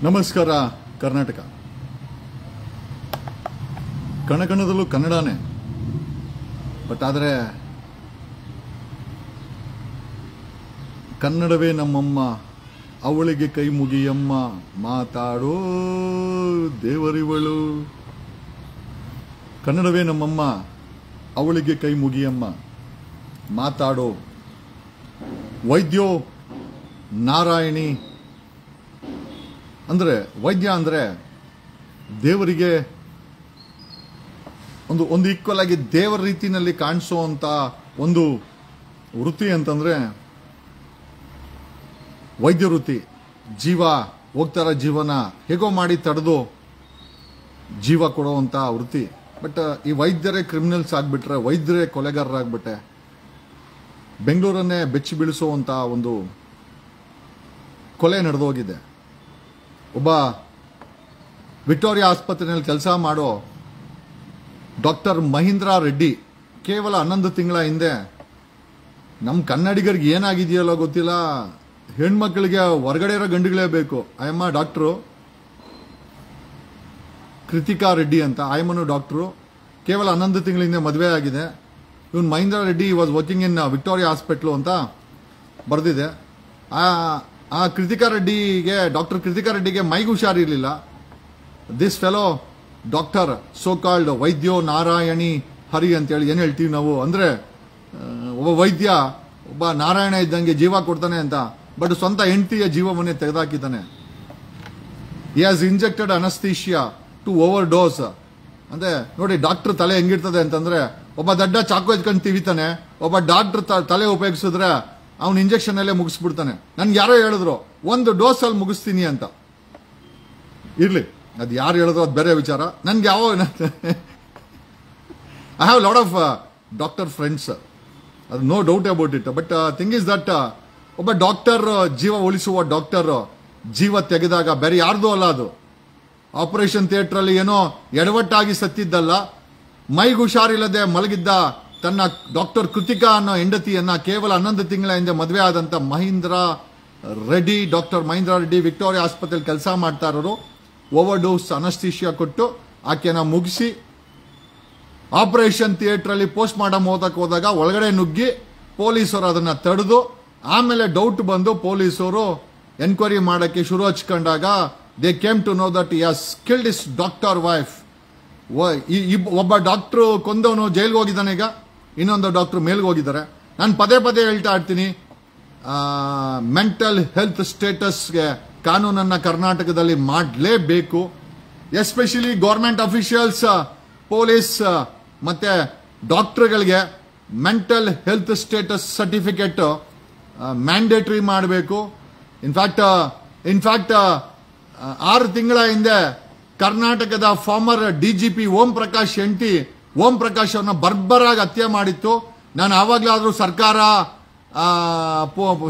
ನಮಸ್ಕಾರ ಕರ್ನಾಟಕ. ಕಣಕಣದಲ್ಲೂ ಕನ್ನಡನೇ. ಬಟ್ ಆದರೆ ಕನ್ನಡವೇ ನಮ್ಮಮ್ಮ, ಅವಳಿಗೆ ಕೈ ಮುಗಿಯಮ್ಮ, ಮಾತಾಡೋ ದೇವರಿವಳು. ಕನ್ನಡವೇ ನಮ್ಮಮ್ಮ, ಅವಳಿಗೆ ಕೈ ಮುಗಿಯಮ್ಮ, ಮಾತಾಡೋ ವೈದ್ಯೋ ನಾರಾಯಣಿ. ಅಂದರೆ ವೈದ್ಯ ಅಂದರೆ ದೇವರಿಗೆ ಒಂದು ಈಕ್ವಲ್ ಆಗಿ ದೇವರ ರೀತಿಯಲ್ಲಿ ಕಾಣಿಸುವಂತ ಒಂದು ವೃತ್ತಿ ಅಂತಂದ್ರೆ ವೈದ್ಯ ವೃತ್ತಿ. ಜೀವ ಹೋಗ್ತಾರ, ಜೀವನ ಹೇಗೋ ಮಾಡಿ ತಡೆದು ಜೀವ ಕೊಡುವಂತ ವೃತ್ತಿ. ಬಟ್ ಈ ವೈದ್ಯರೇ ಕ್ರಿಮಿನಲ್ಸ್ ಆಗ್ಬಿಟ್ರೆ, ವೈದ್ಯರೇ ಕೊಲೆಗಾರರಾಗ್ಬಿಟ್ಟೆ ಬೆಂಗಳೂರನ್ನೇ ಬೆಚ್ಚಿ ಬೀಳಿಸುವಂತ ಒಂದು ಕೊಲೆ ನಡೆದೋಗಿದೆ. ಒಬ್ಬ ವಿಕ್ಟೋರಿಯಾ ಆಸ್ಪತ್ರೆಯಲ್ಲಿ ಕೆಲಸ ಮಾಡೋ ಡಾಕ್ಟರ್ ಮಹೀಂದ್ರ ರೆಡ್ಡಿ ಕೇವಲ 11 ತಿಂಗಳ ಹಿಂದೆ ನಮ್ಮ ಕನ್ನಡಿಗರಿಗೆ ಏನಾಗಿದೆಯಲ್ಲ ಗೊತ್ತಿಲ್ಲ, ಹೆಣ್ಮಕ್ಳಿಗೆ ಹೊರಗಡೆ ಇರೋ ಗಂಡುಗಳೇ ಬೇಕು. ಆಯಮ್ಮ ಡಾಕ್ಟ್ರು ಕೃತಿಕಾ ರೆಡ್ಡಿ ಅಂತ, ಆಯಮ್ಮನು ಡಾಕ್ಟ್ರು. ಕೇವಲ 11 ತಿಂಗಳ ಹಿಂದೆ ಮದುವೆ ಆಗಿದೆ. ಇವನು Mahindra Reddy was working in Victoria hospital ಅಂತ ಬರೆದಿದೆ. ಆ ಕೃತಿಕಾ ರೆಡ್ಡಿಗೆ, ಡಾಕ್ಟರ್ ಕೃತಿಕಾ ರೆಡ್ಡಿಗೆ ಮೈಗೆ ಹುಷಾರಿರಲಿಲ್ಲ. This fellow doctor so called ವೈದ್ಯೋ ನಾರಾಯಣಿ ಹರಿ ಅಂತೇಳಿ ಏನು ಹೇಳ್ತೀವಿ ನಾವು, ಅಂದರೆ ಒಬ್ಬ ವೈದ್ಯ ಒಬ್ಬ ನಾರಾಯಣ ಇದ್ದಂಗೆ ಜೀವ ಕೊಡ್ತಾನೆ ಅಂತ. ಬಟ್ ಸ್ವಂತ ಹೆಂಡತಿಯ ಜೀವವನ್ನೇ ತೆಗೆದಾಕಿದ್ದಾನೆ. He has injected anaesthesia to overdose. ಅಂದ್ರೆ ನೋಡಿ ಡಾಕ್ಟರ್ ತಲೆ ಹೆಂಗಿರ್ತದೆ ಅಂತಂದ್ರೆ, ಒಬ್ಬ ದಡ್ಡ ಚಾಕು ಎತ್ಕೊಂಡು ತಿವಿತಾನೆ, ಒಬ್ಬ ಡಾಕ್ಟರ್ ತಲೆ ಉಪಯೋಗಿಸಿದ್ರೆ ಅವನು ಇಂಜೆಕ್ಷನ್ ಅಲ್ಲೇ ಮುಗಿಸ್ಬಿಡ್ತಾನೆ. ನನ್ಗೆ ಯಾರೋ ಹೇಳಿದ್ರು ಒಂದು ಡೋಸ್ ಅಲ್ಲಿ ಮುಗಿಸ್ತೀನಿ ಅಂತ. ಇರ್ಲಿ, ಅದು ಯಾರು ಹೇಳಿದ್ರು ಅದು ಬೇರೆ ವಿಚಾರ. ನನ್ಗೆ ಯಾವ I have lot of doctor friends, ಅದು no doubt about it. But thing is that ಒಬ್ಬ ಡಾಕ್ಟರ್, ಜೀವ ಉಳಿಸುವ ಡಾಕ್ಟರ್ ಜೀವ ತೆಗೆದಾಗ ಬೇರೆ ಯಾರ್ದು ಅಲ್ಲ ಅದು. ಆಪರೇಷನ್ ಥಿಯೇಟರ್ ಅಲ್ಲಿ ಏನೋ ಎಡವಟ್ಟಾಗಿ ಸತ್ತಿದ್ದಲ್ಲ, ಮೈಗೆ ಹುಷಾರಿಲ್ಲದೆ ಮಲಗಿದ್ದ ತನ್ನ ಡಾಕ್ಟರ್ ಕೃತಿಕಾ ಅನ್ನೋ ಹೆಂಡತಿಯನ್ನ ಕೇವಲ 11 ತಿಂಗಳ ಹಿಂದೆ ಮದುವೆ ಆದಂತ ಮಹೀಂದ್ರ ರೆಡ್ಡಿ, ಡಾಕ್ಟರ್ ಮಹೀಂದ್ರ ರೆಡ್ಡಿ ವಿಕ್ಟೋರಿಯಾ ಆಸ್ಪತ್ರೆಯಲ್ಲಿ ಕೆಲಸ ಮಾಡ್ತಾ ಇರೋರು ಓವರ್ ಡೋಸ್ ಅನಸ್ಥೀಶಿಯಾ ಕೊಟ್ಟು ಆಕೆನ ಮುಗಿಸಿ ಆಪರೇಷನ್ ಥಿಯೇಟರ್ ಅಲ್ಲಿ ಪೋಸ್ಟ್ ಮಾರ್ಟಮ್ ಹೋದಾಗ ಒಳಗಡೆ ನುಗ್ಗಿ ಪೊಲೀಸರು ಅದನ್ನ ತಡೆದು, ಆಮೇಲೆ ಡೌಟ್ ಬಂದು ಪೊಲೀಸರು ಎನ್ಕ್ವೈರಿ ಮಾಡಕ್ಕೆ ಶುರು ಹಚ್ಕೊಂಡಾಗ they came to know that he has killed his doctor wife. ಒಬ್ಬ ಡಾಕ್ಟರ್ ಕೊಂದವನು ಜೈಲ್ಗೆ ಹೋಗಿದ್ದಾನೆ, ಈಗ ಇನ್ನೊಂದು ಡಾಕ್ಟರ್ ಮೇಲ್ಗೆ ಹೋಗಿದ್ದಾರೆ. ನಾನು ಪದೇ ಪದೇ ಹೇಳ್ತಾ ಇರ್ತೀನಿ, ಮೆಂಟಲ್ ಹೆಲ್ತ್ ಸ್ಟೇಟಸ್ಗೆ ಕಾನೂನನ್ನ ಕರ್ನಾಟಕದಲ್ಲಿ ಮಾಡಲೇಬೇಕು. ಎಸ್ಪೆಷಲಿ ಗೌರ್ಮೆಂಟ್ ಅಫಿಷಿಯಲ್ಸ್, ಪೊಲೀಸ್ ಮತ್ತೆ ಡಾಕ್ಟರ್ಗಳಿಗೆ mental health status certificate mandatory ಮಾಡಬೇಕು. ಇನ್ಫ್ಯಾಕ್ಟ್ 6 ತಿಂಗಳ ಹಿಂದೆ ಕರ್ನಾಟಕದ ಫಾರ್ಮರ್ ಡಿಜಿಪಿ ಓಂ ಪ್ರಕಾಶ್ ಹೆಂಡತಿ ಓಂ ಪ್ರಕಾಶ್ ಅವರನ್ನ ಬರ್ಬರಾಗಿ ಹತ್ಯೆ ಮಾಡಿತ್ತು. ನಾನು ಆವಾಗಲಾದ್ರೂ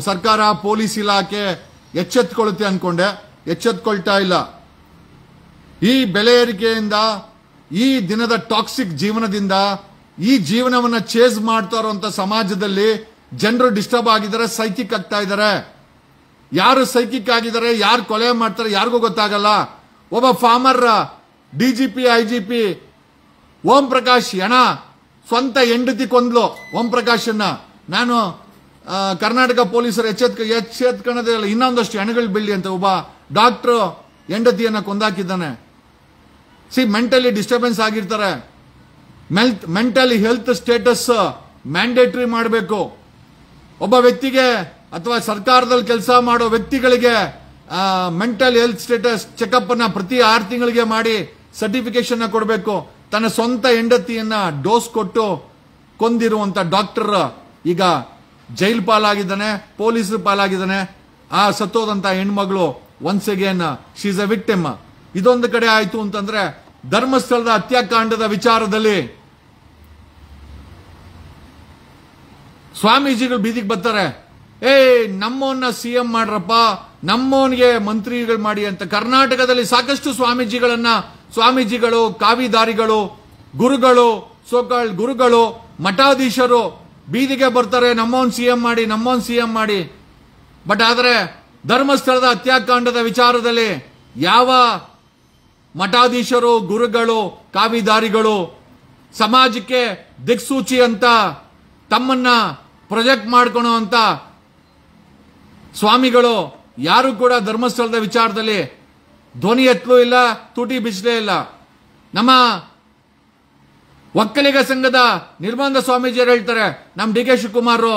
ಸರ್ಕಾರ ಪೊಲೀಸ್ ಇಲಾಖೆ ಎಚ್ಚೆತ್ಕೊಳ್ಳುತ್ತೆ ಅನ್ಕೊಂಡೆ, ಎಚ್ಚೆತ್ಕೊಳ್ತಾ ಇಲ್ಲ. ಈ ಬೆಲೆ ಏರಿಕೆಯಿಂದ, ಈ ದಿನದ ಟಾಕ್ಸಿಕ್ ಜೀವನದಿಂದ, ಈ ಜೀವನವನ್ನ ಚೇಸ್ ಮಾಡ್ತಾ ಇರುವಂತ ಸಮಾಜದಲ್ಲಿ ಜನರು ಡಿಸ್ಟರ್ಬ್ ಆಗಿದ್ದಾರೆ, ಸೈಕಿಕ್ ಆಗ್ತಾ ಇದ್ದಾರೆ. ಯಾರು ಸೈಕಿಕ್ ಆಗಿದ್ದಾರೆ, ಯಾರು ಕೊಲೆ ಮಾಡ್ತಾರೆ ಯಾರಿಗೂ ಗೊತ್ತಾಗಲ್ಲ. ಒಬ್ಬ farmer DGP IGP Om Prakash ಹೆಣ ಸ್ವಂತ ಹೆಂಡತಿ ಕೊಂದ್ಲು ಓಂ ಪ್ರಕಾಶನ್ನ. ನಾನು ಕರ್ನಾಟಕ ಪೊಲೀಸರು ಎಚ್ಚೆತ್ಕೊಳ್ಳೋದೇ ಇಲ್ಲ, ಇನ್ನೊಂದಷ್ಟು ಹೆಣಗಳು ಬೀಳಿ ಅಂತ. ಒಬ್ಬ ಡಾಕ್ಟರ್ ಹೆಂಡತಿಯನ್ನ ಕೊಂದಾಕಿದ್ದಾನೆ. ಮೆಂಟಲಿ ಡಿಸ್ಟರ್ಬೆನ್ಸ್ ಆಗಿರ್ತಾರೆ. ಮೆಂಟಲಿ ಹೆಲ್ತ್ ಸ್ಟೇಟಸ್ ಮ್ಯಾಂಡೇಟರಿ ಮಾಡಬೇಕು. ಒಬ್ಬ ವ್ಯಕ್ತಿಗೆ ಅಥವಾ ಸರ್ಕಾರದಲ್ಲಿ ಕೆಲಸ ಮಾಡೋ ವ್ಯಕ್ತಿಗಳಿಗೆ ಮೆಂಟಲ್ ಹೆಲ್ತ್ ಸ್ಟೇಟಸ್ ಚೆಕಪ್ ಅನ್ನ ಪ್ರತಿ 6 ತಿಂಗಳಿಗೆ ಮಾಡಿ ಸರ್ಟಿಫಿಕೇಶನ್ ಕೊಡಬೇಕು. ತನ್ನ ಸ್ವಂತ ಹೆಂಡತಿಯನ್ನ ಡೋಸ್ ಕೊಟ್ಟು ಕೊಂದಿರುವಂತ ಡಾಕ್ಟರ್ ಈಗ ಜೈಲ್ ಪಾಲಾಗಿದ್ದಾನೆ, ಪೊಲೀಸರು ಪಾಲಾಗಿದ್ದಾನೆ. ಆ ಸತ್ತೋದಂತ ಹೆಣ್ಮಗಳು once again she is a victim. ಇದೊಂದು ಕಡೆ ಆಯ್ತು ಅಂತಂದ್ರೆ, ಧರ್ಮಸ್ಥಳದ ಹತ್ಯಾಕಾಂಡದ ವಿಚಾರದಲ್ಲಿ ಸ್ವಾಮೀಜಿಗಳು ಬೀದಿಗೆ ಬರ್ತಾರೆ, ನಮ್ಮವನ್ನ ಸಿಎಂ ಮಾಡ್ರಪ್ಪ, ನಮ್ಮವನಿಗೆ ಮಂತ್ರಿಗಳು ಮಾಡಿ ಅಂತ. ಕರ್ನಾಟಕದಲ್ಲಿ ಸಾಕಷ್ಟು ಸ್ವಾಮೀಜಿಗಳು, ಕಾವಿದಾರಿಗಳು, ಗುರುಗಳು, ಸೋಕಾಳ್ ಗುರುಗಳು, ಮಠಾಧೀಶರು ಬೀದಿಗೆ ಬರ್ತಾರೆ, ನಮ್ಮವನ್ ಸಿಎಂ ಮಾಡಿ. ಬಟ್ ಆದರೆ ಧರ್ಮಸ್ಥಳದ ಹತ್ಯಾಕಾಂಡದ ವಿಚಾರದಲ್ಲಿ ಯಾವ ಮಠಾಧೀಶರು, ಗುರುಗಳು, ಕಾವಿದಾರಿಗಳು ಸಮಾಜಕ್ಕೆ ದಿಕ್ಸೂಚಿ ಅಂತ ತಮ್ಮನ್ನ ಪ್ರೊಜೆಕ್ಟ್ ಮಾಡ್ಕೊಳೋ ಅಂತ ಸ್ವಾಮಿಗಳು ಯಾರು ಕೂಡ ಧರ್ಮಸ್ಥಳದ ವಿಚಾರದಲ್ಲಿ ಧ್ವನಿ ಎತ್ತಲೂ ಇಲ್ಲ, ತುಟಿ ಬಿಚ್ಚಲೇ ಇಲ್ಲ. ನಮ್ಮ ಒಕ್ಕಲಿಗ ಸಂಘದ ನಿರ್ಬಂಧ ಸ್ವಾಮೀಜಿಯರು ಹೇಳ್ತಾರೆ, ನಮ್ ಡಿ ಕೆ ಶಿವಕುಮಾರ್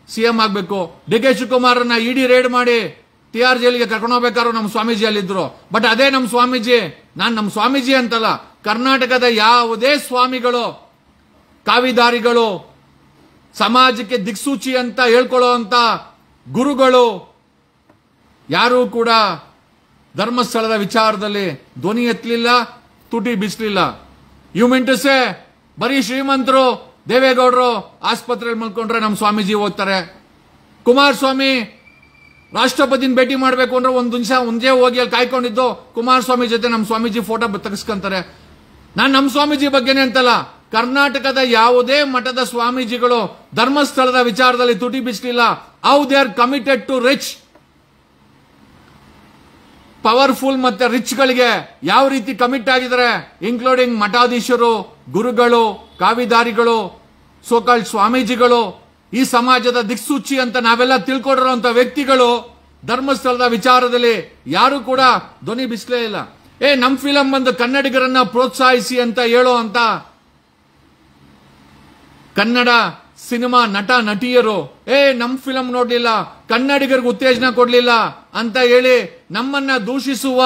ಸಿಎಂ ಆಗ್ಬೇಕು, ಡಿ ಕೆ ಶಿವಕುಮಾರನ್ನ ಇಡಿ ರೇಡ್ ಮಾಡಿ TR ಜೈಲಿಗೆ ಕರ್ಕೊಂಡು ಹೋಗ್ಬೇಕಾದ್ರು ನಮ್ಮ ಸ್ವಾಮೀಜಿ ಅಲ್ಲಿದ್ರು. ಬಟ್ ಅದೇ ನಮ್ಮ ಸ್ವಾಮೀಜಿ, ನಾನ್ ನಮ್ಮ ಸ್ವಾಮೀಜಿ ಅಂತಲ್ಲ, ಕರ್ನಾಟಕದ ಯಾವುದೇ ಸ್ವಾಮಿಗಳು, ಕಾವಿದಾರಿಗಳು, ಸಮಾಜಕ್ಕೆ ದಿಕ್ಸೂಚಿ ಅಂತ ಹೇಳ್ಕೊಳ್ಳೋ ಅಂತ ಗುರುಗಳು ಯಾರೂ ಕೂಡ ಧರ್ಮಸ್ಥಳದ ವಿಚಾರದಲ್ಲಿ ಧ್ವನಿ ಎತ್ತಲಿಲ್ಲ, ತುಟಿ ಬಿಚ್ಚಲಿಲ್ಲ. ಯು ಮೀನ್ ಟು ಸೇ ಬರೀ ಶ್ರೀಮಂತರು, ದೇವೇಗೌಡರು ಆಸ್ಪತ್ರೆಯಲ್ಲಿ ಮಲ್ಕೊಂಡ್ರೆ ನಮ್ಮ ಸ್ವಾಮೀಜಿ ಹೋಗ್ತಾರೆ. ಕುಮಾರಸ್ವಾಮಿ ರಾಷ್ಟ್ರಪತಿನ ಭೇಟಿ ಮಾಡಬೇಕು ಅಂದ್ರೆ ಒಂದು ನಿಮಿಷ ಮುಂಜೆ ಹೋಗಿ ಅಲ್ಲಿ ಕಾಯ್ಕೊಂಡಿದ್ದು ಕುಮಾರಸ್ವಾಮಿ ಜೊತೆ ನಮ್ಮ ಸ್ವಾಮೀಜಿ ಫೋಟೋ ತೆಗೆಸ್ಕೊಂತಾರೆ. ನಾನು ನಮ್ಮ ಸ್ವಾಮೀಜಿ ಬಗ್ಗೆನೇ ಅಂತಲ್ಲ, ಕರ್ನಾಟಕದ ಯಾವುದೇ ಮಠದ ಸ್ವಾಮೀಜಿಗಳು ಧರ್ಮಸ್ಥಳದ ವಿಚಾರದಲ್ಲಿ ತುಟಿ ಬಿಚ್ಚಲಿಲ್ಲ. How they are committed to rich, powerful ಮತ್ತೆ ರಿಚ್ ಗಳಿಗೆ ಯಾವ ರೀತಿ ಕಮಿಟ್ ಆಗಿದ್ದಾರೆ, ಇನ್ಕ್ಲೂಡಿಂಗ್ ಮಠಾಧೀಶರು, ಗುರುಗಳು, ಕಾವಿದಾರಿಗಳು, ಸೋಕಾಲ್ಡ್ ಸ್ವಾಮೀಜಿಗಳು, ಈ ಸಮಾಜದ ದಿಕ್ಸೂಚಿ ಅಂತ ನಾವೆಲ್ಲ ತಿಳ್ಕೊಂಡಿರುವಂತ ವ್ಯಕ್ತಿಗಳು ಧರ್ಮಸ್ಥಳದ ವಿಚಾರದಲ್ಲಿ ಯಾರು ಕೂಡ ಧ್ವನಿ ಬಿಚ್ಚಲೇ ಇಲ್ಲ. ನಮ್ ಫಿಲಂ ಬಂದು ಕನ್ನಡಿಗರನ್ನ ಪ್ರೋತ್ಸಾಹಿಸಿ ಅಂತ ಹೇಳೋ ಅಂತ ಕನ್ನಡ ಸಿನಿಮಾ ನಟ ನಟಿಯರು ನಮ್ ಫಿಲಂ ನೋಡ್ಲಿಲ್ಲ, ಕನ್ನಡಿಗರಿಗೆ ಉತ್ತೇಜನ ಕೊಡ್ಲಿಲ್ಲ ಅಂತ ಹೇಳಿ ನಮ್ಮನ್ನ ದೂಷಿಸುವ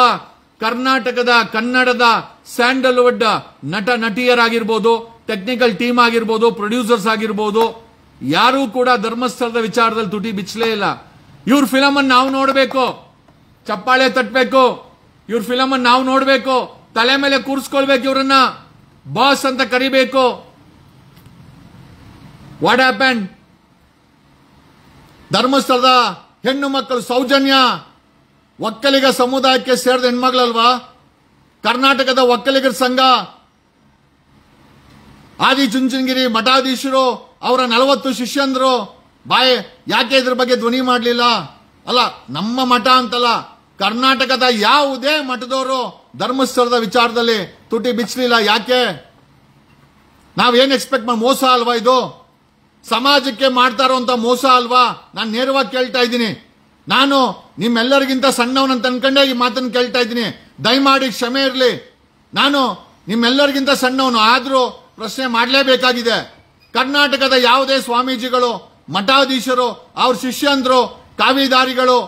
ಕರ್ನಾಟಕದ ಕನ್ನಡದ ಸ್ಯಾಂಡಲ್ವುಡ್ ನಟ ನಟಿಯರಾಗಿರ್ಬೋದು, ಟೆಕ್ನಿಕಲ್ ಟೀಮ್ ಆಗಿರ್ಬೋದು, ಪ್ರೊಡ್ಯೂಸರ್ಸ್ ಆಗಿರ್ಬೋದು, ಯಾರೂ ಕೂಡ ಧರ್ಮಸ್ಥಳದ ವಿಚಾರದಲ್ಲಿ ತುಟಿ ಬಿಚ್ಚಲೇ ಇಲ್ಲ. ಇವ್ರ ಫಿಲಂ ಅನ್ನು ನಾವು ನೋಡಬೇಕು, ಚಪ್ಪಾಳೆ ತಟ್ಟಬೇಕು, ಇವ್ರ ಫಿಲಂ ಅನ್ನು ನಾವು ನೋಡಬೇಕು, ತಲೆ ಮೇಲೆ ಕೂರಿಸ್ಕೊಳ್ಬೇಕು, ಇವ್ರನ್ನ ಬಾಸ್ ಅಂತ ಕರಿಬೇಕು. What happen? ಧರ್ಮಸ್ಥಳದ ಹೆಣ್ಣು ಮಕ್ಕಳು ಸೌಜನ್ಯ ಒಕ್ಕಲಿಗ ಸಮುದಾಯಕ್ಕೆ ಸೇರಿದ ಹೆಣ್ಮಗಳಲ್ವಾ? ಕರ್ನಾಟಕದ ಒಕ್ಕಲಿಗರ ಸಂಘ, ಆದಿಚುಂಚನಗಿರಿ ಮಠಾಧೀಶರು, ಅವರ 40 ಶಿಷ್ಯಂದ್ರು ಯಾಕೆ ಇದ್ರ ಬಗ್ಗೆ ಧ್ವನಿ ಮಾಡಲಿಲ್ಲ? ಅಲ್ಲ, ನಮ್ಮ ಮಠ ಅಂತಲ್ಲ, ಕರ್ನಾಟಕದ ಯಾವುದೇ ಮಠದವರು ಧರ್ಮಸ್ಥಳದ ವಿಚಾರದಲ್ಲಿ ತುಟಿ ಬಿಚ್ಚಲಿಲ್ಲ. ಯಾಕೆ? ನಾವೇನ್ ಎಕ್ಸ್ಪೆಕ್ಟ್ ಮಾಡಿ? ಮೋಸ ಅಲ್ವಾ ಇದು? ಸಮಾಜಕ್ಕೆ ಮಾಡ್ತಾ ಇರುವಂತ ಮೋಸ ಅಲ್ವಾ? ನಾನು ನೇರವಾಗಿ ಕೇಳ್ತಾ ಇದ್ದೀನಿ. ನಾನು ನಿಮ್ಮೆಲ್ಲರಿಗಿಂತ ಸಣ್ಣವನಂತ ಅನ್ಕೊಂಡೆ ಈ ಮಾತನ್ನು ಕೇಳ್ತಾ ಇದ್ದೀನಿ. ದಯಮಾಡಿ ಕ್ಷಮೆ ಇರಲಿ. ನಾನು ನಿಮ್ಮೆಲ್ಲರಿಗಿಂತ ಸಣ್ಣವನು, ಆದ್ರೂ ಪ್ರಶ್ನೆ ಮಾಡಲೇಬೇಕಾಗಿದೆ. ಕರ್ನಾಟಕದ ಯಾವುದೇ ಸ್ವಾಮೀಜಿಗಳು, ಮಠಾಧೀಶರು, ಅವ್ರ ಶಿಷ್ಯಂದ್ರು, ಕಾವಿದಾರಿಗಳು,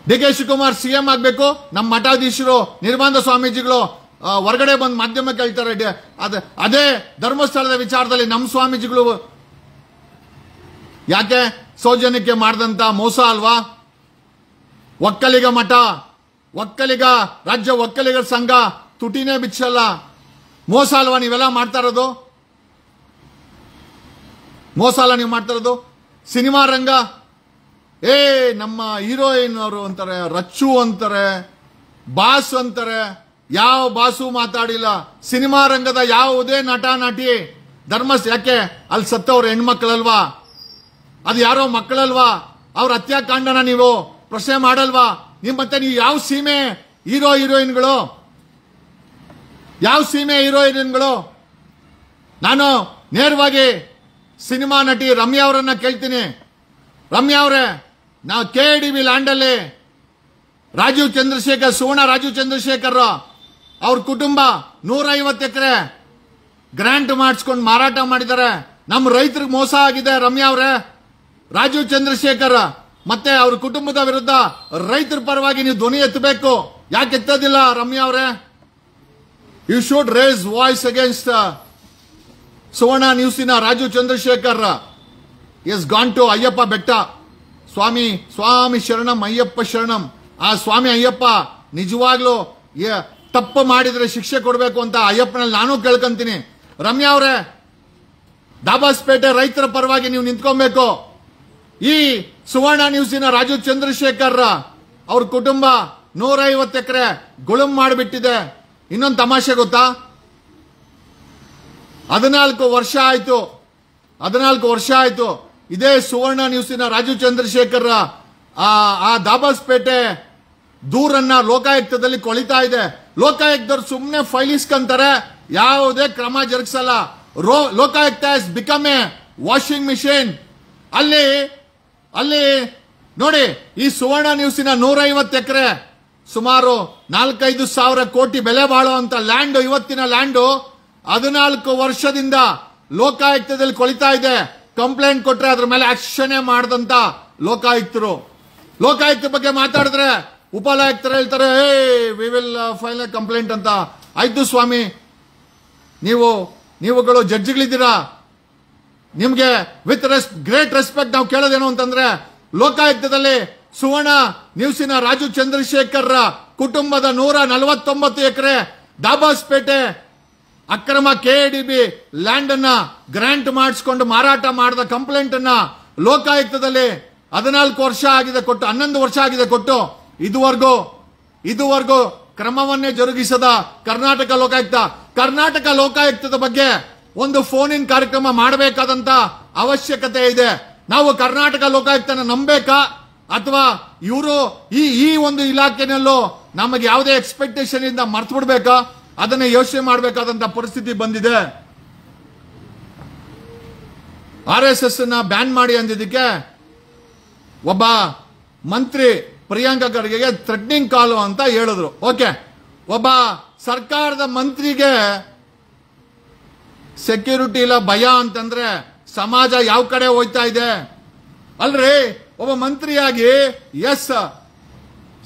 ಡಿ ಕೆ ಶಿವಕುಮಾರ್ ಸಿಎಂ ಆಗ್ಬೇಕು, ನಮ್ಮ ಮಠಾಧೀಶರು, ನಿರ್ಬಂಧ ಸ್ವಾಮೀಜಿಗಳು ಹೊರಗಡೆ ಬಂದು ಮಾಧ್ಯಮಕ್ಕೆ ಹೇಳ್ತಾರೆ ಅದೇ ಧರ್ಮಸ್ಥಳದ ವಿಚಾರದಲ್ಲಿ ನಮ್ಮ ಸ್ವಾಮೀಜಿಗಳು ಯಾಕೆ ಸೌಜನ್ಯಕ್ಕೆ ಮಾಡಿದಂತ ಮೋಸ ಅಲ್ವಾ? ಒಕ್ಕಲಿಗ ಮಠ, ಒಕ್ಕಲಿಗ ರಾಜ್ಯ ಒಕ್ಕಲಿಗರ ಸಂಘ ತುಟಿನೇ ಬಿಚ್ಚಲ್ಲ. ಮೋಸ ಅಲ್ವಾ ನೀವೆಲ್ಲ ಮಾಡ್ತಾ ಇರೋದು? ಮೋಸ ಅಲ್ಲ ನೀವು ಮಾಡ್ತಾ ಇರೋದು? ಸಿನಿಮಾ ರಂಗ, ನಮ್ಮ ಹೀರೋಯಿನ್ ಅವರು ಅಂತಾರೆ, ರಚ್ಚು ಅಂತಾರೆ, ಬಾಸ್ ಅಂತಾರೆ. ಯಾವ ಬಾಸು ಮಾತಾಡಿಲ್ಲ. ಸಿನಿಮಾ ರಂಗದ ಯಾವುದೇ ನಟ ನಟಿ ಯಾಕೆ ಅಲ್ಲಿ ಸತ್ತವ್ರ ಹೆಣ್ಮಕ್ಳಲ್ವಾ? ಅದು ಯಾರೋ ಮಕ್ಕಳಲ್ವಾ? ಅವ್ರ ಹತ್ಯಾಕಾಂಡನ ನೀವು ಪ್ರಶ್ನೆ ಮಾಡಲ್ವಾ? ಮತ್ತೆ ನೀವು ಯಾವ ಸೀಮೆ ಹೀರೋಯಿನ್ಗಳು? ಯಾವ ಸೀಮೆ ಹೀರೋಯಿನ್ಗಳು? ನಾನು ನೇರವಾಗಿ ಸಿನಿಮಾ ನಟಿ ರಮ್ಯಾ ಅವರನ್ನ ಕೇಳ್ತೀನಿ. ರಮ್ಯಾ ಅವರೇ, ನಾವು KIDB ಲ್ಯಾಂಡಲ್ಲಿ ರಾಜೀವ್ ಚಂದ್ರಶೇಖರ್, ಸುವರ್ಣ ರಾಜೀವ್ ಚಂದ್ರಶೇಖರ್ ಅವ್ರ ಕುಟುಂಬ 150 ಎಕರೆ ಗ್ರಾಂಟ್ ಮಾಡಿಸ್ಕೊಂಡು ಮಾರಾಟ ಮಾಡಿದ್ದಾರೆ. ನಮ್ಮ ರೈತರಿಗೆ ಮೋಸ ಆಗಿದೆ. ರಮ್ಯಾ ಅವರೇ, ರಾಜೀವ್ ಚಂದ್ರಶೇಖರ್ ಮತ್ತೆ ಅವ್ರ ಕುಟುಂಬದ ವಿರುದ್ಧ ರೈತರ ಪರವಾಗಿ ನೀವು ಧ್ವನಿ ಎತ್ತಬೇಕು. ಯಾಕೆ ಎತ್ತೋದಿಲ್ಲ ರಮ್ಯಾ ಅವರೇ? You should raise voice against Suvarna ನ್ಯೂಸಿನ Rajeev Chandrashekhar is gone to Ayyappa ಬೆಟ್ಟ. ಸ್ವಾಮಿ ಶರಣಂ ಅಯ್ಯಪ್ಪ ಶರಣಂ. ಆ ಸ್ವಾಮಿ ಅಯ್ಯಪ್ಪ ನಿಜವಾಗ್ಲೂ ತಪ್ಪು ಮಾಡಿದ್ರೆ ಶಿಕ್ಷೆ ಕೊಡಬೇಕು ಅಂತ ಅಯ್ಯಪ್ಪನಲ್ಲಿ ನಾನು ಕೇಳ್ಕೊಂತೀನಿ. ರಮ್ಯಾ ಅವರೇ, ದಾಬಾಸ್ಪೇಟೆ ರೈತರ ಪರವಾಗಿ ನೀವು ನಿಂತ್ಕೊಬೇಕು. ಈ ಸುವರ್ಣ ನ್ಯೂಸಿನ ರಾಜೀವ್ ಚಂದ್ರಶೇಖರ್ ಅವ್ರ ಕುಟುಂಬ 150 ಎಕರೆ ಗುಳುಂ ಮಾಡಿಬಿಟ್ಟಿದೆ. ಇನ್ನೊಂದು ತಮಾಷೆ ಗೊತ್ತಾ? 14 ವರ್ಷ ಆಯ್ತು ಇದೇ ಸುವರ್ಣ ನ್ಯೂಸಿನ ರಾಜೀವ್ ಚಂದ್ರಶೇಖರ್ ಆ ದಾಬಾಸ್ಪೇಟೆ ದೂರನ್ನ ಲೋಕಾಯುಕ್ತದಲ್ಲಿ ಕೊಳಿತಾ ಇದೆ. ಲೋಕಾಯುಕ್ತರು ಸುಮ್ಮನೆ ಫೈಲ್ ಇಸ್ಕೊಂತಾರೆ, ಯಾವುದೇ ಕ್ರಮ ಜರುಗಿಸಲ್ಲ. Lokayukta has become a washing machine. ಅಲ್ಲಿ ನೋಡಿ, ಈ ಸುವರ್ಣ ನ್ಯೂಸಿನ 150 ಎಕರೆ ಸುಮಾರು 4-5 ಸಾವಿರ ಕೋಟಿ ಬೆಲೆ ಬಾಳುವಂತ ಲ್ಯಾಂಡ್, ಇವತ್ತಿನ ಲ್ಯಾಂಡು 14 ವರ್ಷದಿಂದ ಲೋಕಾಯುಕ್ತದಲ್ಲಿ ಕೊಳಿತಾ ಇದೆ. ಕಂಪ್ಲೇಂಟ್ ಕೊಟ್ರೆ ಅದ್ರ ಮೇಲೆ ಆಕ್ಷನ್ ಮಾಡದಂತ ಲೋಕಾಯುಕ್ತರು. ಲೋಕಾಯುಕ್ತ ಬಗ್ಗೆ ಮಾತಾಡಿದ್ರೆ ಉಪಲಾಯುಕ್ತರು ಹೇಳ್ತಾರೆ we will file A complaint ಅಂತ. ಆಯ್ತು ಸ್ವಾಮಿ, ನೀವುಗಳು ಜಡ್ಜ್ಗಳಿದ್ದೀರಾ, ನಿಮ್ಗೆ ವಿತ್ ಗ್ರೇಟ್ ರೆಸ್ಪೆಕ್ಟ್ ನಾವು ಕೇಳೋದೇನು ಅಂತಂದ್ರೆ, ಲೋಕಾಯುಕ್ತದಲ್ಲಿ ಸುವರ್ಣ ನ್ಯೂಸಿನ ರಾಜು ಚಂದ್ರಶೇಖರ್ ಕುಟುಂಬದ 149 ಎಕರೆ ದಾಬಾಸ್ಪೇಟೆ ಅಕ್ರಮ KADB ಲ್ಯಾಂಡ್ ಅನ್ನ ಗ್ರಾಂಟ್ ಮಾಡಿಸಿಕೊಂಡು ಮಾರಾಟ ಮಾಡಿದ ಕಂಪ್ಲೇಂಟ್ ಅನ್ನ ಲೋಕಾಯುಕ್ತದಲ್ಲಿ 14 ವರ್ಷ ಆಗಿದೆ ಕೊಟ್ಟು, 11 ವರ್ಷ ಆಗಿದೆ ಕೊಟ್ಟು, ಇದುವರೆಗೂ ಕ್ರಮವನ್ನೇ ಜರುಗಿಸದ ಕರ್ನಾಟಕ ಲೋಕಾಯುಕ್ತದ ಬಗ್ಗೆ ಒಂದು ಫೋನ್ ಇನ್ ಕಾರ್ಯಕ್ರಮ ಮಾಡಬೇಕಾದಂತ ಅವಶ್ಯಕತೆ ಇದೆ. ನಾವು ಕರ್ನಾಟಕ ಲೋಕಾಯುಕ್ತನ ನಂಬೇಕಾ ಅಥವಾ ಇವರು ಈ ಒಂದು ಇಲಾಖೆನಲ್ಲೂ ನಮಗೆ ಯಾವುದೇ ಎಕ್ಸ್ಪೆಕ್ಟೇಷನ್ ಇಂದ ಮರ್ತು ಬಿಡ್ಬೇಕಾ, ಅದನ್ನ ಯೋಚನೆ ಮಾಡಬೇಕಾದಂತ ಪರಿಸ್ಥಿತಿ ಬಂದಿದೆ. RSS ಬ್ಯಾನ್ ಮಾಡಿ ಅಂದಿದ್ದಕ್ಕೆ ಒಬ್ಬ ಮಂತ್ರಿ ಪ್ರಿಯಾಂಕಾ ಖರ್ಗೆಗೆ ಥ್ರೆಟ್ನಿಂಗ್ ಕಾಲು ಅಂತ ಹೇಳಿದ್ರು. ಓಕೆ, ಒಬ್ಬ ಸರ್ಕಾರದ ಮಂತ್ರಿಗೆ ಸೆಕ್ಯೂರಿಟಿ ಇಲ್ಲ, ಭಯ ಅಂತಂದ್ರೆ ಸಮಾಜ ಯಾವ ಕಡೆ ಹೋಯ್ತಾ ಇದೆ ಅಲ್ರಿ? ಒಬ್ಬ ಮಂತ್ರಿಯಾಗಿ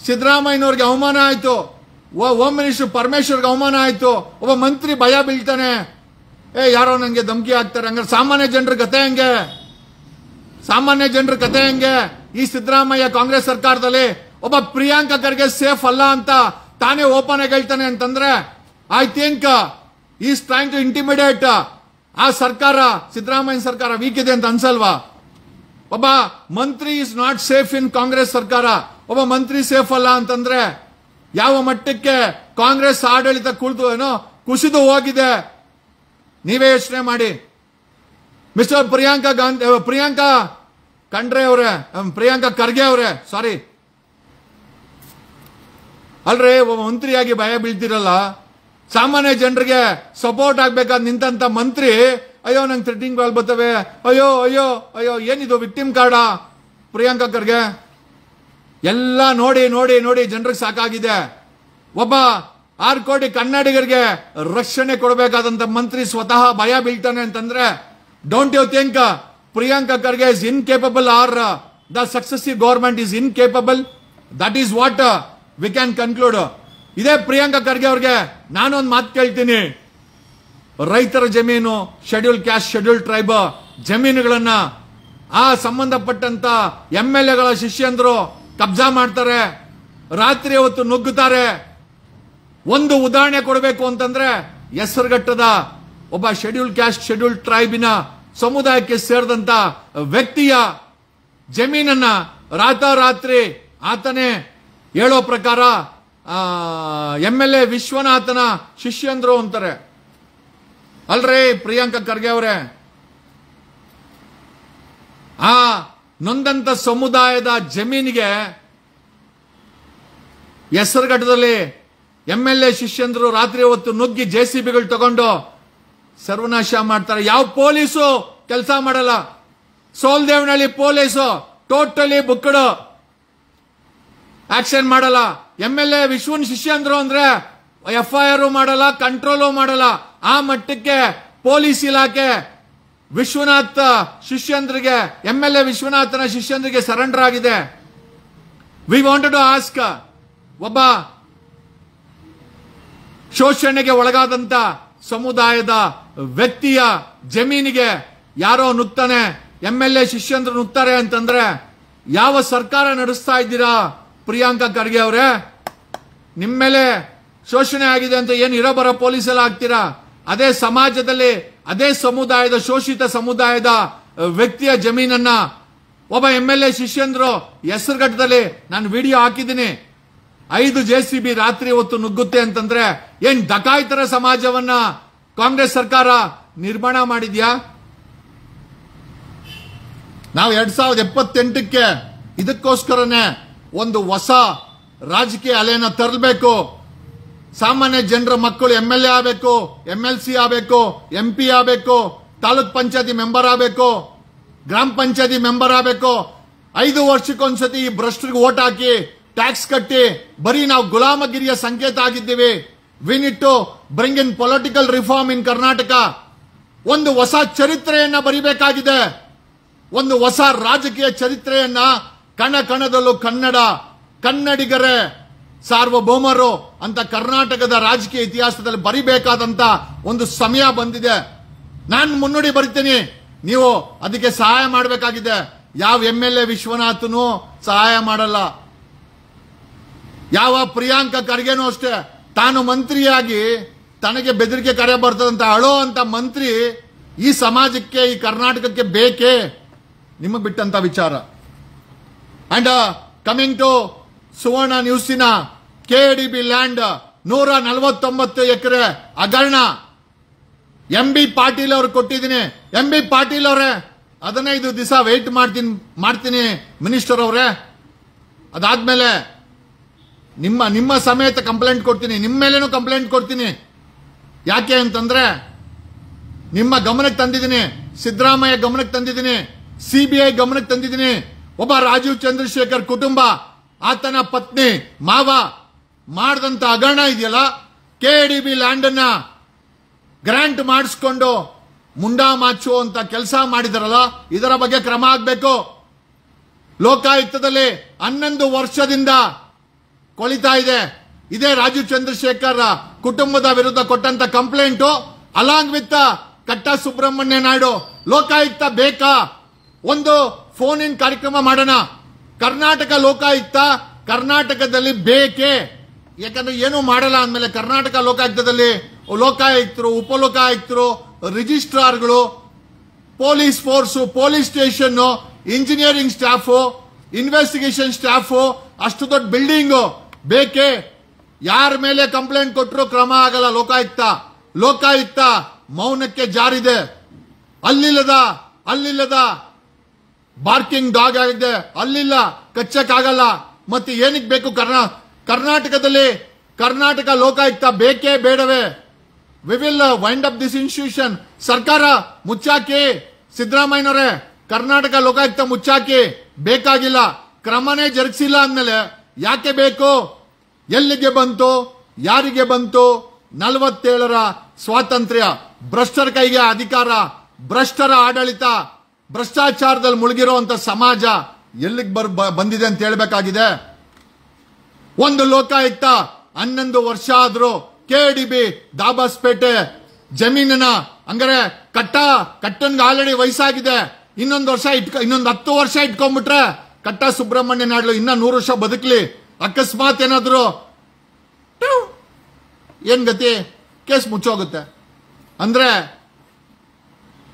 ಸಿದ್ದರಾಮಯ್ಯನವ್ರಿಗೆ ಅವಮಾನ ಆಯ್ತು, ಹೋಮ್ ಮಿನಿಸ್ಟರ್ ಪರಮೇಶ್ವರ್ಗೆ ಅವಮಾನ ಆಯ್ತು, ಒಬ್ಬ ಮಂತ್ರಿ ಭಯ ಬೀಳ್ತಾನೆ, ಯಾರೋ ನಂಗೆ ಧಮಕಿ ಹಾಕ್ತಾರೆ. ಹಂಗಾರೆ ಸಾಮಾನ್ಯ ಜನರ ಕತೆ ಹೆಂಗೆ? ಈ ಸಿದ್ದರಾಮಯ್ಯ ಕಾಂಗ್ರೆಸ್ ಸರ್ಕಾರದಲ್ಲಿ ಒಬ್ಬ ಪ್ರಿಯಾಂಕಾ ಖರ್ಗೆ ಸೇಫ್ ಅಲ್ಲ ಅಂತ ತಾನೇ ಓಪನ್ ಆಗಿ ಹೇಳ್ತಾನೆ ಅಂತಂದ್ರೆ, I think is trying to intimidate ಆ ಸರ್ಕಾರ, ಸಿದ್ದರಾಮಯ್ಯ ಸರ್ಕಾರ ವೀಕ್ ಇದೆ ಅಂತ ಅನ್ಸಲ್ವಾ? ಒಬ್ಬ ಮಂತ್ರಿ ಇಸ್ ನಾಟ್ ಸೇಫ್ ಇನ್ ಕಾಂಗ್ರೆಸ್ ಸರ್ಕಾರ, ಒಬ್ಬ ಮಂತ್ರಿ ಸೇಫ್ ಅಲ್ಲ ಅಂತಂದ್ರೆ ಯಾವ ಮಟ್ಟಕ್ಕೆ ಕಾಂಗ್ರೆಸ್ ಆಡಳಿತ ಕುಸಿದು ಹೋಗಿದೆ ನೀವೇ ಯೋಚನೆ ಮಾಡಿ. ಮಿಸ್ಟರ್ ಪ್ರಿಯಾಂಕಾ ಖರ್ಗೆ ಅವರೇ, ಸಾರಿ ಅಲ್ರಿ, ಒಬ್ಬ ಮಂತ್ರಿಯಾಗಿ ಭಯ ಬೀಳ್ತಿರಲ್ಲ, ಸಾಮಾನ್ಯ ಜನರಿಗೆ ಸಪೋರ್ಟ್ ಆಗ್ಬೇಕಾದ ನಿಂತ ಮಂತ್ರಿ ಅಯ್ಯೋ ನಂಗೆ ಥ್ರೆಟಿಂಗ್ ಕಾಲ್ ಬರ್ತವೆ, ಅಯ್ಯೋ ಅಯ್ಯೋ ಅಯ್ಯೋ ಏನಿದು ವಿಕ್ಟಿಮ್ ಕಾರ್ಡಾ ಪ್ರಿಯಾಂಕಾ ಖರ್ಗೆ? ಎಲ್ಲ ನೋಡಿ ಜನರಿಗೆ ಸಾಕಾಗಿದೆ. ಒಬ್ಬ 6 ಕೋಟಿ ಕನ್ನಡಿಗರಿಗೆ ರಕ್ಷಣೆ ಕೊಡಬೇಕಾದಂತ ಮಂತ್ರಿ ಸ್ವತಃ ಭಯ ಬೀಳ್ತಾನೆ ಅಂತಂದ್ರೆ, don't you think Priyanka Kharge is incapable or the successive government is incapable? That is what we can conclude. ಇದೇ ಪ್ರಿಯಾಂಕಾ ಖರ್ಗೆ ಅವ್ರಿಗೆ ನಾನೊಂದು ಮಾತು ಕೇಳ್ತೀನಿ, ರೈತರ ಜಮೀನು, ಶೆಡ್ಯೂಲ್ ಕ್ಯಾಸ್ಟ್, ಶೆಡ್ಯೂಲ್ ಟ್ರೈಬ್ ಜಮೀನುಗಳನ್ನ ಆ ಸಂಬಂಧಪಟ್ಟಂತ MLAಗಳ ಶಿಷ್ಯಂದ್ರು ಕಬ್ಜಾ ಮಾಡ್ತಾರೆ, ರಾತ್ರಿ ಹೊತ್ತು ನುಗ್ಗುತ್ತಾರೆ. ಒಂದು ಉದಾಹರಣೆ ಕೊಡಬೇಕು ಅಂತಂದ್ರೆ, ಹೆಸರುಘಟ್ಟದ ಒಬ್ಬ ಶೆಡ್ಯೂಲ್ ಕ್ಯಾಸ್ಟ್, ಶೆಡ್ಯೂಲ್ ಟ್ರೈಬಿನ ಸಮುದಾಯಕ್ಕೆ ಸೇರಿದಂತ ವ್ಯಕ್ತಿಯ ಜಮೀನನ್ನ ರಾತ್ರಿ ಆತನೇ ಹೇಳೋ ಪ್ರಕಾರ MLA ವಿಶ್ವನಾಥನ ಶಿಷ್ಯಂದ್ರು ಅಂತಾರೆ. ಅಲ್ರಿ ಪ್ರಿಯಾಂಕಾ ಖರ್ಗೆ ಅವರೇ, ಆ ನೊಂದಂತ ಸಮುದಾಯದ ಜಮೀನಿಗೆ ಹೆಸರುಘಟ್ಟದಲ್ಲಿ MLA ಶಿಷ್ಯಂದ್ರು ರಾತ್ರಿ ಹೊತ್ತು ನುಗ್ಗಿ JCBಗಳು ತಗೊಂಡು ಸರ್ವನಾಶ ಮಾಡ್ತಾರೆ. ಯಾವ ಪೊಲೀಸು ಕೆಲಸ ಮಾಡಲ್ಲ. ಸೋಲ್ದೇವನಹಳ್ಳಿ ಪೊಲೀಸು ಟೋಟಲಿ ಬುಕ್ಕಡು, ಆಕ್ಷನ್ ಮಾಡಲ್ಲ. MLA ವಿಶ್ವನ್ ಶಿಷ್ಯಂದ್ರು ಅಂದ್ರೆ FIR ಮಾಡಲ್ಲ, ಕಂಟ್ರೋಲು ಮಾಡಲ್ಲ. ಆ ಮಟ್ಟಕ್ಕೆ ಪೊಲೀಸ್ ಇಲಾಖೆ ವಿಶ್ವನಾಥ್ ಶಿಷ್ಯಂದ್ರಿಗೆ, MLA ವಿಶ್ವನಾಥನ ಶಿಷ್ಯಂದ್ರಿಗೆ ಸರೆಂಡರ್ ಆಗಿದೆ. ವಿ ವಾಂಟೆಡ್ ಟು ಆಸ್ಕ್, ಒಬ್ಬ ಶೋಷಣೆಗೆ ಒಳಗಾದಂತ ಸಮುದಾಯದ ವ್ಯಕ್ತಿಯ ಜಮೀನಿಗೆ ಯಾರೋ ನುಗ್ತಾನೆ, MLA ಶಿಷ್ಯಂದ್ರು ನುಗ್ತಾರೆ ಅಂತಂದ್ರೆ ಯಾವ ಸರ್ಕಾರ ನಡೆಸ್ತಾ ಇದ್ದೀರಾ ಪ್ರಿಯಾಂಕಾ ಖರ್ಗೆ ಅವರೇ? ನಿಮ್ಮ ಮೇಲೆ ಶೋಷಣೆ ಆಗಿದೆ ಅಂತ ಏನು ಇರೋಬರೋ ಪೊಲೀಸ್ ಎಲ್ಲ ಆಗ್ತೀರಾ? ಅದೇ ಸಮಾಜದಲ್ಲಿ ಅದೇ ಸಮುದಾಯದ, ಶೋಷಿತ ಸಮುದಾಯದ ವ್ಯಕ್ತಿಯ ಜಮೀನನ್ನ ಒಬ್ಬ MLA ಶಿಷ್ಯಂದ್ರು ಹೆಸರುಘಟ್ಟದಲ್ಲಿ ನಾನು ವಿಡಿಯೋ ಹಾಕಿದ್ದೀನಿ, 5 JCB ರಾತ್ರಿ ಹೊತ್ತು ನುಗ್ಗುತ್ತೆ ಅಂತಂದ್ರೆ ಏನ್ ಡಕಾಯಿತರ ಸಮಾಜವನ್ನ ಕಾಂಗ್ರೆಸ್ ಸರ್ಕಾರ ನಿರ್ಮಾಣ ಮಾಡಿದ್ಯಾ? ನಾವು 2078ಕ್ಕೆ ಇದಕ್ಕೋಸ್ಕರನೇ ಒಂದು ಹೊಸ ರಾಜಕೀಯ ಅಲೆನ ತರಬೇಕು. ಸಾಮಾನ್ಯ ಜನರ ಮಕ್ಕಳು MLA ಆಗಬೇಕು, MLC ಆಗಬೇಕು, MP ಆಗಬೇಕು, ತಾಲೂಕ್ ಪಂಚಾಯತಿ ಮೆಂಬರ್ ಆಗಬೇಕು, ಗ್ರಾಮ ಪಂಚಾಯತಿ ಮೆಂಬರ್ ಆಗಬೇಕು. 5 ವರ್ಷಕ್ಕೊಂದ್ಸತಿ ಈ ಭ್ರಷ್ಟರಿಗೆ ಓಟ್ ಹಾಕಿ ಟ್ಯಾಕ್ಸ್ ಕಟ್ಟಿ ಬರೀ ನಾವು ಗುಲಾಮಗಿರಿಯ ಸಂಕೇತ ಆಗಿದ್ದೀವಿ. We need to bring in political reform in Karnataka. ಒಂದು ಹೊಸ ಚರಿತ್ರೆಯನ್ನ ಬರಿಬೇಕಾಗಿದೆ. ಒಂದು ಹೊಸ ರಾಜಕೀಯ ಚರಿತ್ರೆಯನ್ನ ಕಣ ಕಣದಲ್ಲೂ ಕನ್ನಡಿಗರೇ ಸಾರ್ವಭೌಮರು ಅಂತ ಕರ್ನಾಟಕದ ರಾಜಕೀಯ ಇತಿಹಾಸದಲ್ಲಿ ಬರಿಬೇಕಾದಂತ ಒಂದು ಸಮಯ ಬಂದಿದೆ. ನಾನು ಮುನ್ನುಡಿ ಬರಿತೀನಿ, ನೀವು ಅದಕ್ಕೆ ಸಹಾಯ ಮಾಡಬೇಕಾಗಿದೆ. ಯಾವ MLA ವಿಶ್ವನಾಥನು ಸಹಾಯ ಮಾಡಲ್ಲ, ಯಾವ ಪ್ರಿಯಾಂಕ ಖರ್ಗೆನೂ ಅಷ್ಟೇ. ತಾನು ಮಂತ್ರಿಯಾಗಿ ತನಗೆ ಬೆದರಿಕೆ ಕರೆ ಬರ್ತದಂತ ಅಳೋ ಅಂತ ಮಂತ್ರಿ ಈ ಸಮಾಜಕ್ಕೆ, ಈ ಕರ್ನಾಟಕಕ್ಕೆ ಬೇಕೇ? ನಿಮಗೆ ಬಿಟ್ಟಂತ ವಿಚಾರ. ಅಂಡ್ ಕಮಿಂಗ್ ಟು ಸುವರ್ಣ ನ್ಯೂಸಿನ KDB ಲ್ಯಾಂಡ್ 149 ಎಕರೆ ಹಗರಣ MB ಪಾಟೀಲ್ ಅವರು ಕೊಟ್ಟಿದ್ದೀನಿ. MB ಪಾಟೀಲ್ ಅವರೇ 15 ದಿವಸ ವೇಟ್ ಮಾಡ್ತೀನಿ ಮಿನಿಸ್ಟರ್ ಅವರೇ. ಅದಾದ್ಮೇಲೆ ನಿಮ್ಮ ಸಮೇತ ಕಂಪ್ಲೇಂಟ್ ಕೊಡ್ತೀನಿ, ನಿಮ್ಮ ಮೇಲೇನೂ ಕಂಪ್ಲೇಂಟ್ ಕೊಡ್ತೀನಿ. ಯಾಕೆ ಅಂತಂದ್ರೆ ನಿಮ್ಮ ಗಮನಕ್ಕೆ ತಂದಿದ್ದೀನಿ, ಸಿದ್ದರಾಮಯ್ಯ ಗಮನಕ್ಕೆ ತಂದಿದ್ದೀನಿ, CBI ಗಮನಕ್ಕೆ ತಂದಿದ್ದೀನಿ. ಒಬ್ಬ ರಾಜೀವ್ ಚಂದ್ರಶೇಖರ್ ಕುಟುಂಬ, ಆತನ ಪತ್ನಿ, ಮಾವ ಮಾಡಿದಂತ ಹಗರಣ ಇದೆಯಲ್ಲ, KDB ಲ್ಯಾಂಡ್ ಅನ್ನ ಗ್ರಾಂಟ್ ಮಾಡಿಸ್ಕೊಂಡು ಮುಂಡಾ ಮಾಚುವಂತ ಕೆಲಸ ಮಾಡಿದಾರಲ್ಲ, ಇದರ ಬಗ್ಗೆ ಕ್ರಮ ಆಗಬೇಕು. ಲೋಕಾಯುಕ್ತದಲ್ಲಿ 11 ವರ್ಷದಿಂದ ಕೊಳಿತಾ ಇದೆ. ಇದೇ ರಾಜೀವ್ ಚಂದ್ರಶೇಖರ್ ಕುಟುಂಬದ ವಿರುದ್ಧ ಕೊಟ್ಟಂತ ಕಂಪ್ಲೇಂಟು ಅಲಾಂಗ್ ವಿತ್ ಕಟ್ಟಾ ಸುಬ್ರಹ್ಮಣ್ಯ ನಾಯ್ಡು. ಲೋಕಾಯುಕ್ತ ಬೇಕಾ? ಒಂದು ಫೋನ್ ಇನ್ ಕಾರ್ಯಕ್ರಮ ಮಾಡೋಣ. ಕರ್ನಾಟಕ ಲೋಕಾಯುಕ್ತ ಕರ್ನಾಟಕದಲ್ಲಿ ಬೇಕೇ? ಯಾಕಂದ್ರೆ ಏನು ಮಾಡಲ್ಲ ಅಂದ್ಮೇಲೆ ಕರ್ನಾಟಕ ಲೋಕಾಯುಕ್ತದಲ್ಲಿ ಲೋಕಾಯುಕ್ತರು, ಉಪಲೋಕಾಯುಕ್ತರು, ರಿಜಿಸ್ಟ್ರಾರ್ಗಳು, police force, police station, engineering staff, investigation staff, ಅಷ್ಟು ದೊಡ್ಡ ಬಿಲ್ಡಿಂಗ್ ಬೇಕೇ? ಯಾರ ಮೇಲೆ ಕಂಪ್ಲೇಂಟ್ ಕೊಟ್ಟರು ಕ್ರಮ ಆಗಲ್ಲ. ಲೋಕಾಯುಕ್ತ ಮೌನಕ್ಕೆ ಜಾರಿದೆ. ಅಲ್ಲಿಲ್ಲದ ಬಾರ್ಕಿಂಗ್ ಡಾಗ್ ಆಗಿದೆ, ಅಲ್ಲಿಲ್ಲ ಕಚ್ಚಕ್ಕಾಗಲ್ಲ. ಮತ್ತೆ ಏನಕ್ಕೆ ಬೇಕು ಕರ್ನಾಟಕದಲ್ಲಿ? ಕರ್ನಾಟಕ ಲೋಕಾಯುಕ್ತ ಬೇಕೇ ಬೇಡವೇ? We will wind up this institution. ಸರ್ಕಾರ ಮುಚ್ಚಾಕಿ, ಸಿದ್ದರಾಮಯ್ಯನವರೇ ಕರ್ನಾಟಕ ಲೋಕಾಯುಕ್ತ ಮುಚ್ಚಾಕಿ. ಬೇಕಾಗಿಲ್ಲ, ಕ್ರಮನೇ ಜರುಗಿಸಿಲ್ಲ ಅಂದ್ಮೇಲೆ ಯಾಕೆ ಬೇಕು? ಎಲ್ಲಿಗೆ ಬಂತು? ಯಾರಿಗೆ ಬಂತು? 47ರ ಸ್ವಾತಂತ್ರ್ಯ, ಭ್ರಷ್ಟರ ಕೈಗೆ ಅಧಿಕಾರ, ಭ್ರಷ್ಟರ ಆಡಳಿತ, ಭ್ರಷ್ಟಾಚಾರದಲ್ಲಿ ಮುಳುಗಿರುವಂತ ಸಮಾಜ ಎಲ್ಲಿಗೆ ಬಂದಿದೆ ಅಂತ ಹೇಳ್ಬೇಕಾಗಿದೆ. ಒಂದು ಲೋಕಾಯುಕ್ತ 11 ವರ್ಷ ಆದ್ರೂ KDB ದಾಬಾಸ್ಪೇಟೆ ಜಮೀನಿನ ಹಂಗಾರೆ ಕಟ್ಟನ್ಗೆ ಆಲ್ರೆಡಿ ವಯಸ್ಸಾಗಿದೆ. ಇನ್ನೊಂದು 10 ವರ್ಷ ಇಟ್ಕೊಂಡ್ಬಿಟ್ರೆ ಕಟ್ಟಾ ಸುಬ್ರಹ್ಮಣ್ಯ ನಾಯ್ಡು ಇನ್ನ 100 ವರ್ಷ ಬದುಕಲಿ. ಅಕಸ್ಮಾತ್ ಏನಾದ್ರು ಏನ್ ಗತಿ? ಕೇಸ್ ಮುಚ್ಚೋಗುತ್ತೆ. ಅಂದ್ರೆ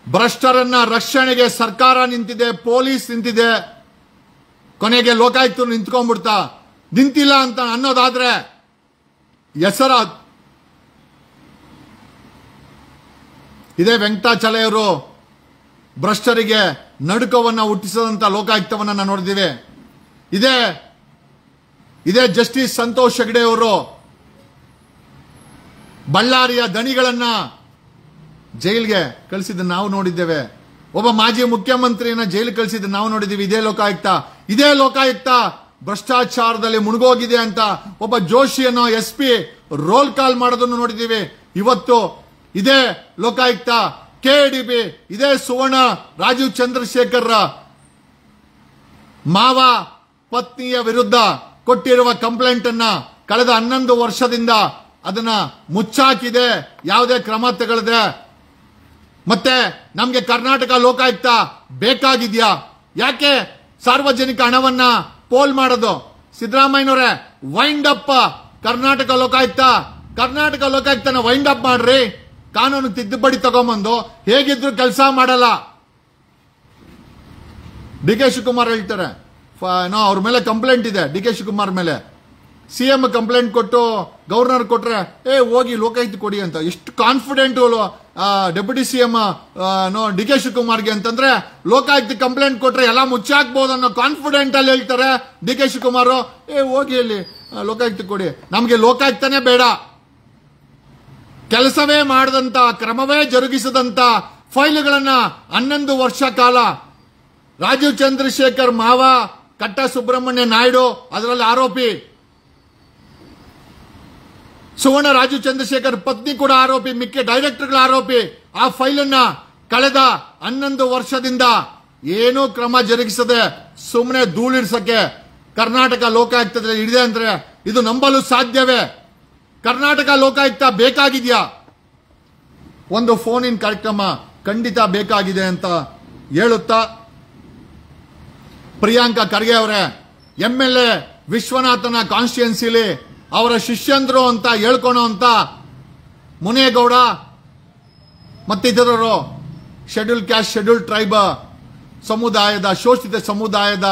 ಭ್ರಷ್ಟರನ್ನ ರಕ್ಷಣೆಗೆ ಸರ್ಕಾರ ನಿಂತಿದೆ, ಪೊಲೀಸ್ ನಿಂತಿದೆ, ಕೊನೆಗೆ ಲೋಕಾಯುಕ್ತರು ನಿಂತ್ಕೊಂಡ್ಬಿಡ್ತಾ. ನಿಂತಿಲ್ಲ ಅಂತ ಅನ್ನೋದಾದ್ರೆ ಹೆಸರ ಇದೇ ವೆಂಕಟಾಚಲಯವರು ಭ್ರಷ್ಟರಿಗೆ ನಡುಕವನ್ನ ಹುಟ್ಟಿಸದಂತ ಲೋಕಾಯುಕ್ತವನ್ನ ನೋಡಿದ್ದೀವಿ. ಇದೇ ಜಸ್ಟಿಸ್ ಸಂತೋಷ್ ಹೆಗ್ಡೆ ಅವರು ಬಳ್ಳಾರಿಯ ದಣಿಗಳನ್ನ ಜೈಲ್ಗೆ ಕಳಿಸಿದ್ದನ್ನು ನಾವು ನೋಡಿದ್ದೇವೆ. ಒಬ್ಬ ಮಾಜಿ ಮುಖ್ಯಮಂತ್ರಿಯನ್ನ ಜೈಲು ಕಳಿಸಿದ್ದನ್ನು ನಾವು ನೋಡಿದ್ದೀವಿ. ಇದೇ ಲೋಕಾಯುಕ್ತ ಭ್ರಷ್ಟಾಚಾರದಲ್ಲಿ ಮುಳುಗೋಗಿದೆ ಅಂತ ಒಬ್ಬ ಜೋಶಿಯನ್ನು SP ರೋಲ್ ಕಾಲ್ ಮಾಡೋದನ್ನು ನೋಡಿದ್ದೀವಿ. ಇವತ್ತು ಇದೇ ಲೋಕಾಯುಕ್ತ KDB, ಇದೇ ಸುವರ್ಣ ರಾಜೀವ್ ಚಂದ್ರಶೇಖರ್ ಮಾವ ಪತ್ನಿಯ ವಿರುದ್ಧ ಕೊಟ್ಟಿರುವ ಕಂಪ್ಲೇಂಟ್ ಅನ್ನ ಕಳೆದ 11 ವರ್ಷದಿಂದ ಅದನ್ನ ಮುಚ್ಚಾಕಿದೆ, ಯಾವುದೇ ಕ್ರಮ ತಗೊಳ್ಳದೆ. ಮತ್ತೆ ನಮ್ಗೆ ಕರ್ನಾಟಕ ಲೋಕಾಯುಕ್ತ ಬೇಕಾಗಿದ್ಯಾ? ಯಾಕೆ ಸಾರ್ವಜನಿಕ ಹಣವನ್ನ ಪೋಲ್ ಮಾಡೋದು? ಸಿದ್ದರಾಮಯ್ಯನವರೇ ವೈಂಡ್ ಅಪ್ ಕರ್ನಾಟಕ ಲೋಕಾಯುಕ್ತನ ವೈಂಡ್ ಅಪ್ ಮಾಡ್ರಿ. ಕಾನೂನು ತಿದ್ದುಪಡಿ ತಗೊಂಬಂದು ಹೇಗಿದ್ರು ಕೆಲಸ ಮಾಡಲ್ಲ. DK ಶಿವಕುಮಾರ್ ಹೇಳ್ತಾರೆ ಅವ್ರ ಮೇಲೆ ಕಂಪ್ಲೇಂಟ್ ಇದೆ. DK ಶಿವಕುಮಾರ್ ಮೇಲೆ CM ಕಂಪ್ಲೇಂಟ್ ಕೊಟ್ಟು ಗವರ್ನರ್ ಕೊಟ್ರೆ ಹೋಗಿ ಲೋಕಾಯುಕ್ತ ಕೊಡಿ ಅಂತ. ಎಷ್ಟು confident deputy CM D K ಶಿವಕುಮಾರ್ಗೆ ಅಂತಂದ್ರೆ ಲೋಕಾಯುಕ್ತ ಕಂಪ್ಲೇಂಟ್ ಕೊಟ್ರೆ ಎಲ್ಲ ಮುಚ್ಚಾಕ್ಬಹುದು ಅನ್ನೋ ಕಾನ್ಫಿಡೆಂಟ್ ಅಲ್ಲಿ ಹೇಳ್ತಾರೆ ಡಿ ಕೆ ಶಿವಕುಮಾರ್. ಹೋಗಿ ಅಲ್ಲಿ ಲೋಕಾಯುಕ್ತ ಕೊಡಿ, ನಮಗೆ ಲೋಕಾಯುಕ್ತನೇ ಬೇಡ. ಕೆಲಸವೇ ಮಾಡದಂತ, ಕ್ರಮವೇ ಜರುಗಿಸದಂತ ಫೈಲ್ಗಳನ್ನ 11 ವರ್ಷ ಕಾಲ ರಾಜೀವ್ ಚಂದ್ರಶೇಖರ್ ಮಾವ, ಕಟ್ಟ ಸುಬ್ರಹ್ಮಣ್ಯ ನಾಯ್ಡು ಅದರಲ್ಲಿ ಆರೋಪಿ, ಸುವರ್ಣ ರಾಜೀವ್ ಚಂದ್ರಶೇಖರ್ ಪತ್ನಿ ಕೂಡ ಆರೋಪಿ, ಮಿಕ್ಕ ಡೈರೆಕ್ಟರ್ಗಳ ಆರೋಪಿ. ಆ ಫೈಲನ್ನ ಕಳೆದ 11 ವರ್ಷದಿಂದ ಏನೂ ಕ್ರಮ ಜರುಗಿಸದೆ ಸುಮ್ಮನೆ ಧೂಳಿಡ್ಸಕ್ಕೆ ಕರ್ನಾಟಕ ಲೋಕಾಯುಕ್ತದಲ್ಲಿ ಹಿಡಿದೆ ಅಂದ್ರೆ ಇದು ನಂಬಲು ಸಾಧ್ಯವೇ? ಕರ್ನಾಟಕ ಲೋಕಾಯುಕ್ತ ಬೇಕಾಗಿದ್ಯಾ? ಒಂದು ಫೋನ್ ಇನ್ ಕಾರ್ಯಕ್ರಮ ಖಂಡಿತ ಬೇಕಾಗಿದೆ ಅಂತ ಹೇಳುತ್ತಾ, ಪ್ರಿಯಾಂಕಾ ಖರ್ಗೆ ಅವರೇ, MLA ವಿಶ್ವನಾಥನ ಕಾನ್ಸ್ಟಿಟ್ಯೂನ್ಸಿಲಿ ಅವರ ಶಿಷ್ಯಂದ್ರು ಅಂತ ಹೇಳ್ಕೊಳೋ ಅಂತ ಮುನೇಗೌಡ ಮತ್ತಿತರರು ಶೆಡ್ಯೂಲ್ ಕ್ಯಾಸ್ಟ್, ಶೆಡ್ಯೂಲ್ ಟ್ರೈಬ್ ಸಮುದಾಯದ, ಶೋಷಿತ ಸಮುದಾಯದ